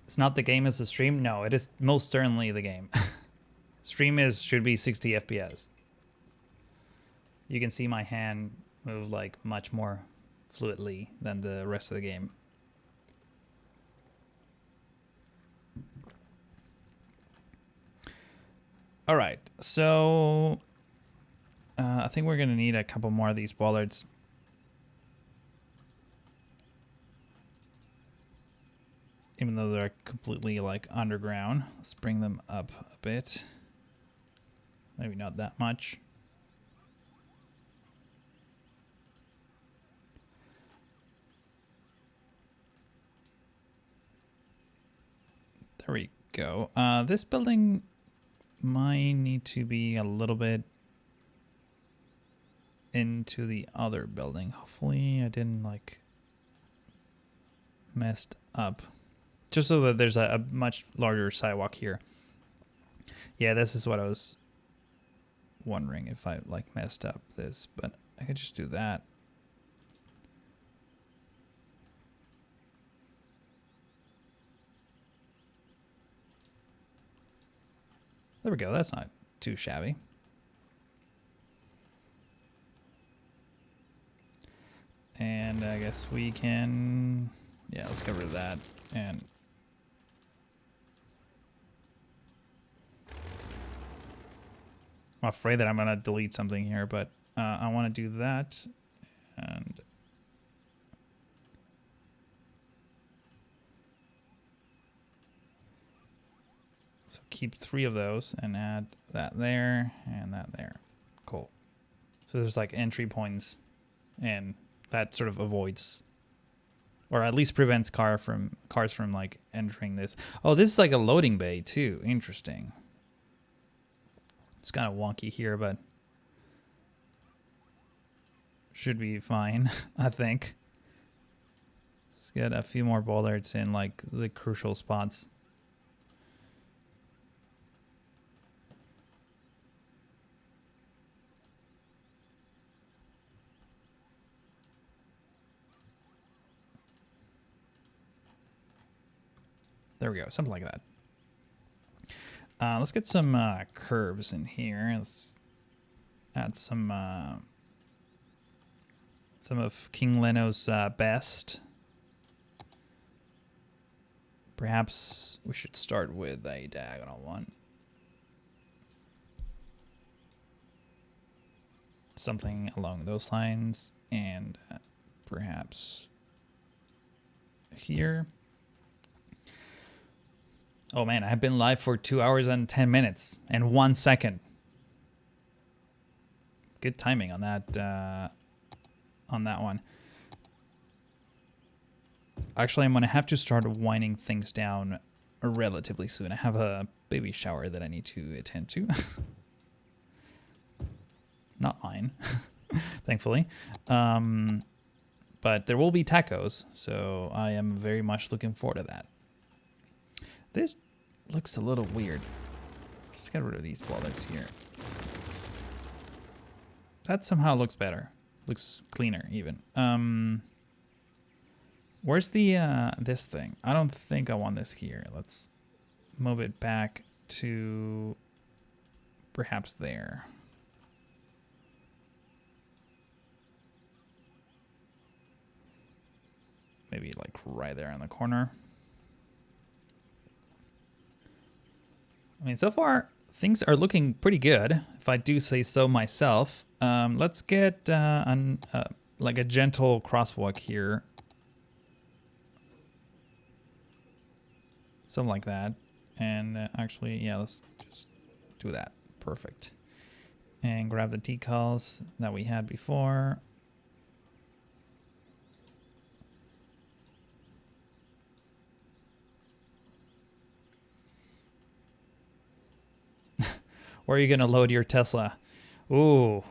It's not the game as the stream? No, it is most certainly the game. Stream should be 60 FPS. You can see my hand move like much more fluidly than the rest of the game. All right, so I think we're gonna need a couple more of these bollards. Even though they're completely like underground. Let's bring them up a bit. Maybe not that much. There we go. This building might need to be a little bit into the other building. Hopefully I didn't like messed up. Just so that there's a much larger sidewalk here. Yeah, this is what I was wondering if I like messed up this, but I could just do that. There we go. That's not too shabby. And I guess we can, yeah, let's get rid of that. And I'm afraid that I'm going to delete something here, but I want to do that. And so keep 3 of those and add that there and that there. Cool. So there's like entry points, and that sort of avoids, or at least prevents cars from like entering this. Oh, this is like a loading bay too. Interesting. It's kind of wonky here, but should be fine, I think. Let's get a few more bollards in like the crucial spots. There we go, something like that. Let's get some curbs in here. Let's add some of King Leno's best. Perhaps we should start with a diagonal one. Something along those lines, and perhaps here. Oh man, I've been live for 2 hours and 10 minutes and 1 second. Good timing on that one. Actually, I'm gonna have to start winding things down relatively soon. I have a baby shower that I need to attend to. Not mine, thankfully. But there will be tacos, so I am very much looking forward to that. This looks a little weird. Let's get rid of these bollards here. That somehow looks better. Looks cleaner even. Where's the this thing? I don't think I want this here. Let's move it back to perhaps there. Maybe like right there in the corner. I mean, so far, things are looking pretty good, if I do say so myself. Let's get like a gentle crosswalk here. Something like that. And actually, yeah, let's just do that. Perfect. And grab the decals that we had before. Where are you going to load your Tesla? Ooh.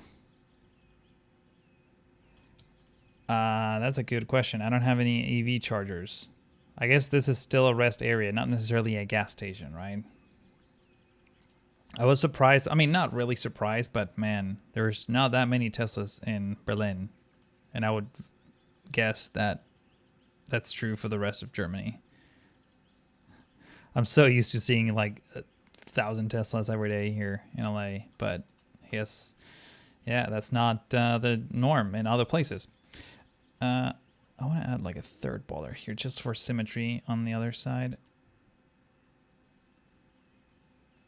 That's a good question. I don't have any EV chargers. I guess this is still a rest area, not necessarily a gas station, right? I was surprised. I mean, not really surprised, but man, there's not that many Teslas in Berlin. And I would guess that that's true for the rest of Germany. I'm so used to seeing like 1,000 Teslas every day here in LA, but I guess, yeah, that's not the norm in other places. I want to add like a third boiler here just for symmetry on the other side.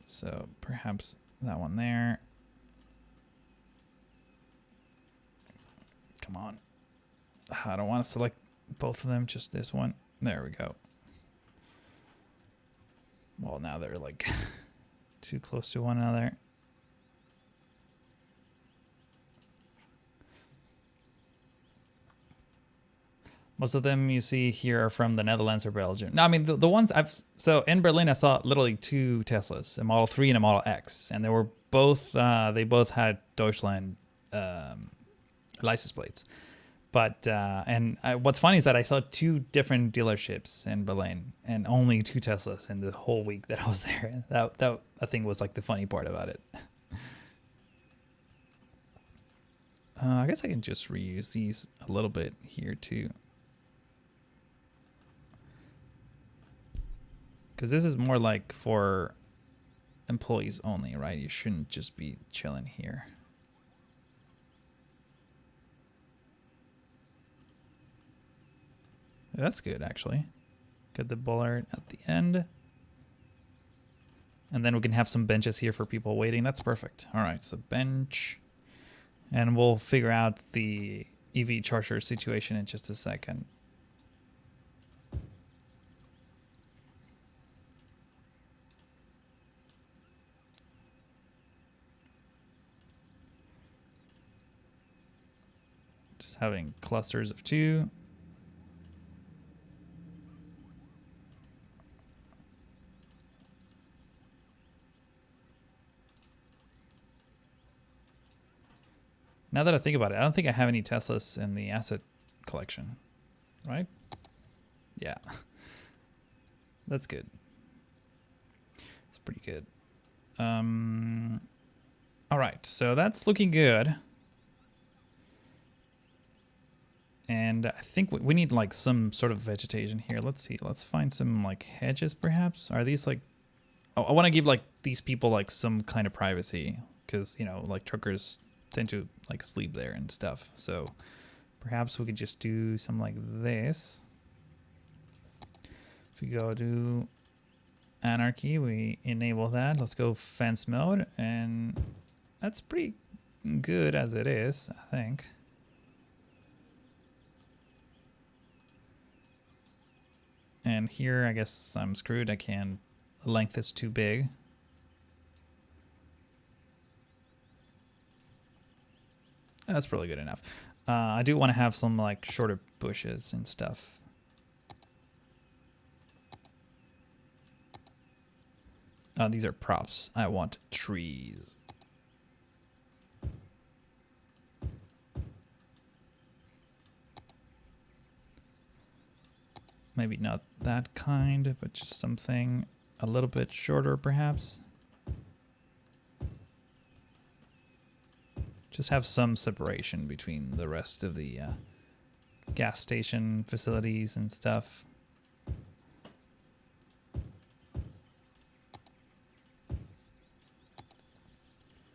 So perhaps that one there. Come on. I don't want to select both of them, just this one. There we go. Well, now they're like too close to one another. Most of them you see here are from the Netherlands or Belgium. No, I mean, the ones so in Berlin, I saw literally 2 Teslas, a Model 3 and a Model X. And they were both, they both had Deutschland license plates. But, what's funny is that I saw 2 different dealerships in Berlin and only 2 Teslas in the whole week that I was there. That I think was like the funny part about it. I guess I can just reuse these a little bit here too. Because this is more like for employees only, right? You shouldn't just be chilling here. That's good, actually. Get the bollard at the end. And then we can have some benches here for people waiting. That's perfect. All right, so bench. And we'll figure out the EV charger situation in just a second. Just having clusters of 2. Now that I think about it, I don't think I have any Teslas in the asset collection, right? Yeah, that's good. It's pretty good. All right, so that's looking good. And I think we need like some sort of vegetation here. Let's see, let's find some like hedges perhaps. Are these like, oh, I want to give like these people like some kind of privacy because, you know, like truckers tend to like sleep there and stuff. So perhaps we could just do something like this. If we go to anarchy, we enable that. Let's go fence mode, and that's pretty good as it is, I think. And here, I guess I'm screwed. I can't, the length is too big. That's probably good enough. I do want to have some like shorter bushes and stuff. These are props. I want trees. Maybe not that kind, but just something a little bit shorter perhaps. Just have some separation between the rest of the gas station facilities and stuff.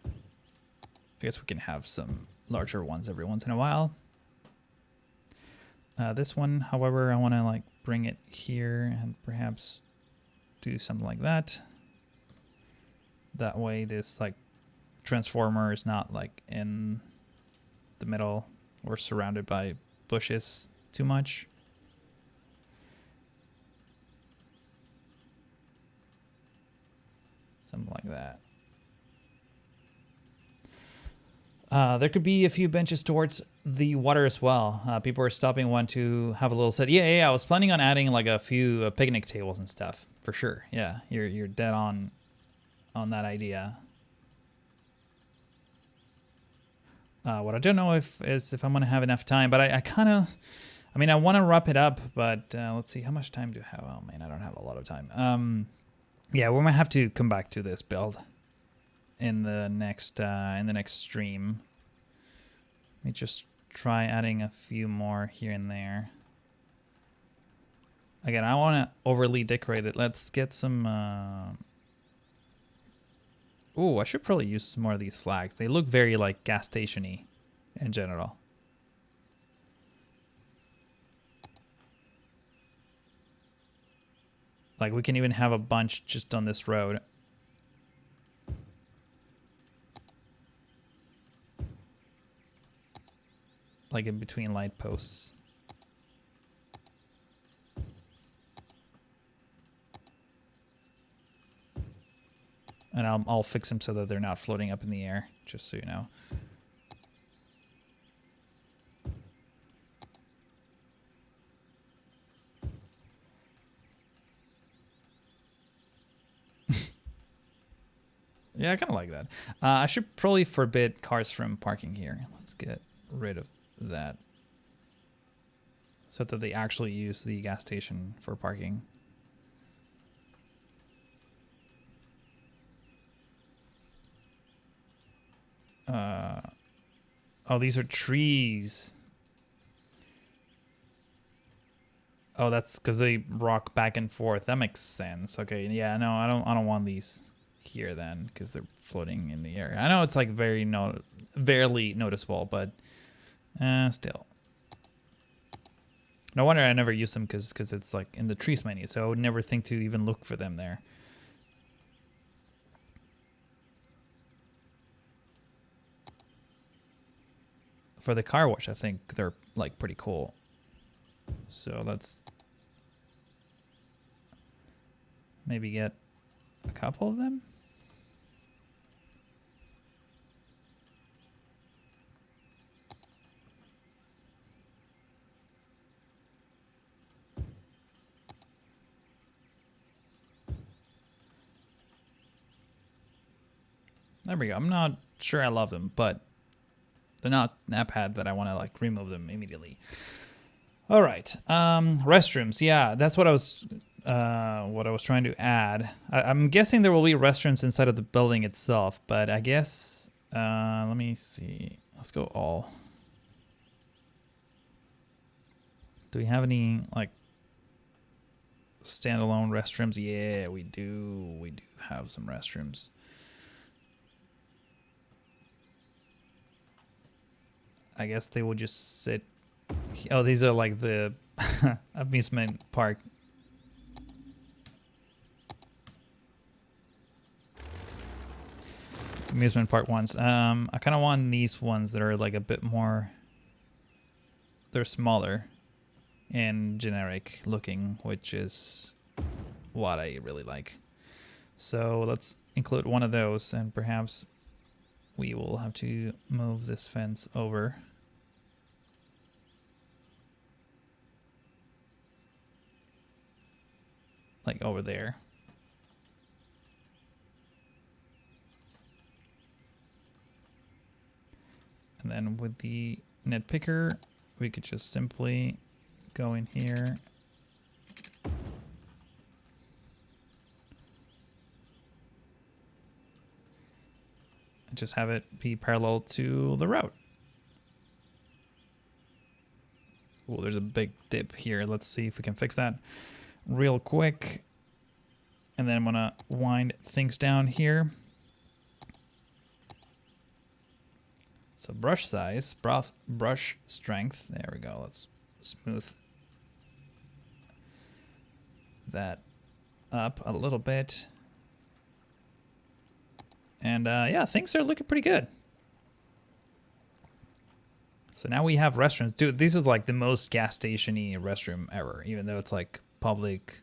I guess we can have some larger ones every once in a while. This one, however, I want to like bring it here and perhaps do something like that. That way this like transformer is not like in the middle or surrounded by bushes too much. Something like that. There could be a few benches towards the water as well. People are stopping, want to have a little set. Yeah, I was planning on adding like a few picnic tables and stuff for sure. Yeah, you're dead on that idea. What I don't know if I'm gonna have enough time, but I kind of, I mean, I want to wrap it up, but let's see, how much time do I have? Oh man, I don't have a lot of time. Yeah, we might have to come back to this build in the next stream. Let me just try adding a few more here and there. Again, I want to overly decorate it. Let's get some. Ooh, I should probably use some more of these flags. They look very like gas station-y in general. Like we can even have a bunch just on this road. Like in between light posts. And I'll fix them so that they're not floating up in the air, just so you know. Yeah, I kind of like that. I should probably forbid cars from parking here. Let's get rid of that. So that they actually use the gas station for parking. Oh, these are trees. Oh, that's because they rock back and forth. That makes sense. Okay, yeah, no, I don't want these here then, because they're floating in the air. I know it's like barely noticeable, but still. No wonder I never use them, because it's like in the trees menu, so I would never think to even look for them there. For the car wash, I think they're like pretty cool. So let's maybe get a couple of them. There we go. I'm not sure I love them, but they're not that bad that I want to like remove them immediately. All right, restrooms. Yeah, that's what I was trying to add. I'm guessing there will be restrooms inside of the building itself, but I guess let me see. Let's go all. Do we have any like standalone restrooms? Yeah, we do. We do have some restrooms. I guess they will just sit. Oh, these are like the amusement park. Amusement park ones. I kind of want these ones that are like a bit more. They're smaller and generic looking, which is what I really like. So let's include one of those, and perhaps we will have to move this fence over. Like over there. And then with the net picker, we could just simply go in here. And just have it be parallel to the road. Oh, there's a big dip here. Let's see if we can fix that real quick. And then I'm gonna wind things down here. So brush size, brush strength. There we go. Let's smooth that up a little bit. And yeah, things are looking pretty good. So now we have restrooms. Dude, this is like the most gas station-y restroom ever, even though it's like public,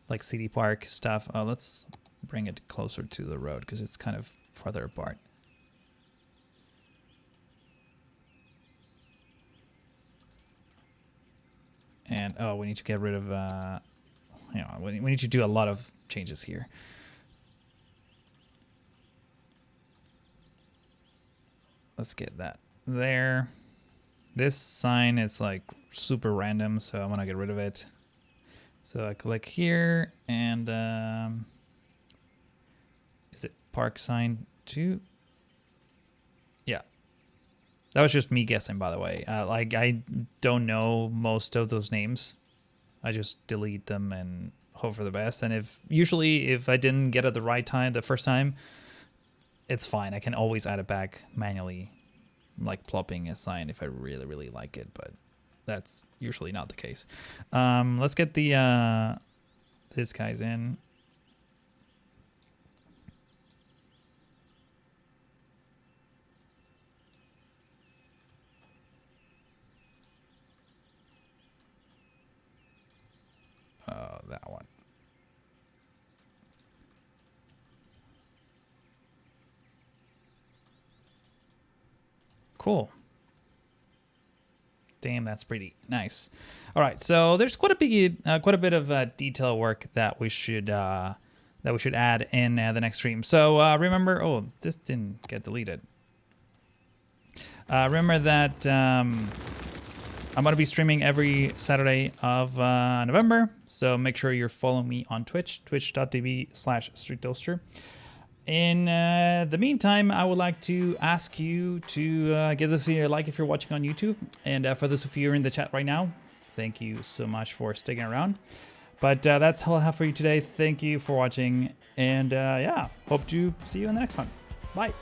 like city park stuff. Oh, let's bring it closer to the road because it's kind of farther apart. And oh, we need to get rid of, you know, we need to do a lot of changes here. let's get that there. This sign is like super random, so I'm gonna get rid of it. So I click here and is it park sign 2? Yeah. That was just me guessing, by the way. Like I don't know most of those names. I just delete them and hope for the best. And if I didn't get it the right time the first time, it's fine. I can always add it back manually, like plopping a sign if I really, really like it, but that's usually not the case. Let's get the this guy's in. That one. Cool. Damn, that's pretty nice. All right, so there's quite a bit of detail work that we should add in the next stream. So remember, oh, this didn't get deleted. Remember that I'm gonna be streaming every Saturday of November. So make sure you're following me on Twitch, twitch.tv/StreetToaster. In the meantime, I would like to ask you to give this video a like if you're watching on YouTube. And for those of you who are in the chat right now, thank you so much for sticking around. But that's all I have for you today. Thank you for watching. And yeah, hope to see you in the next one. Bye.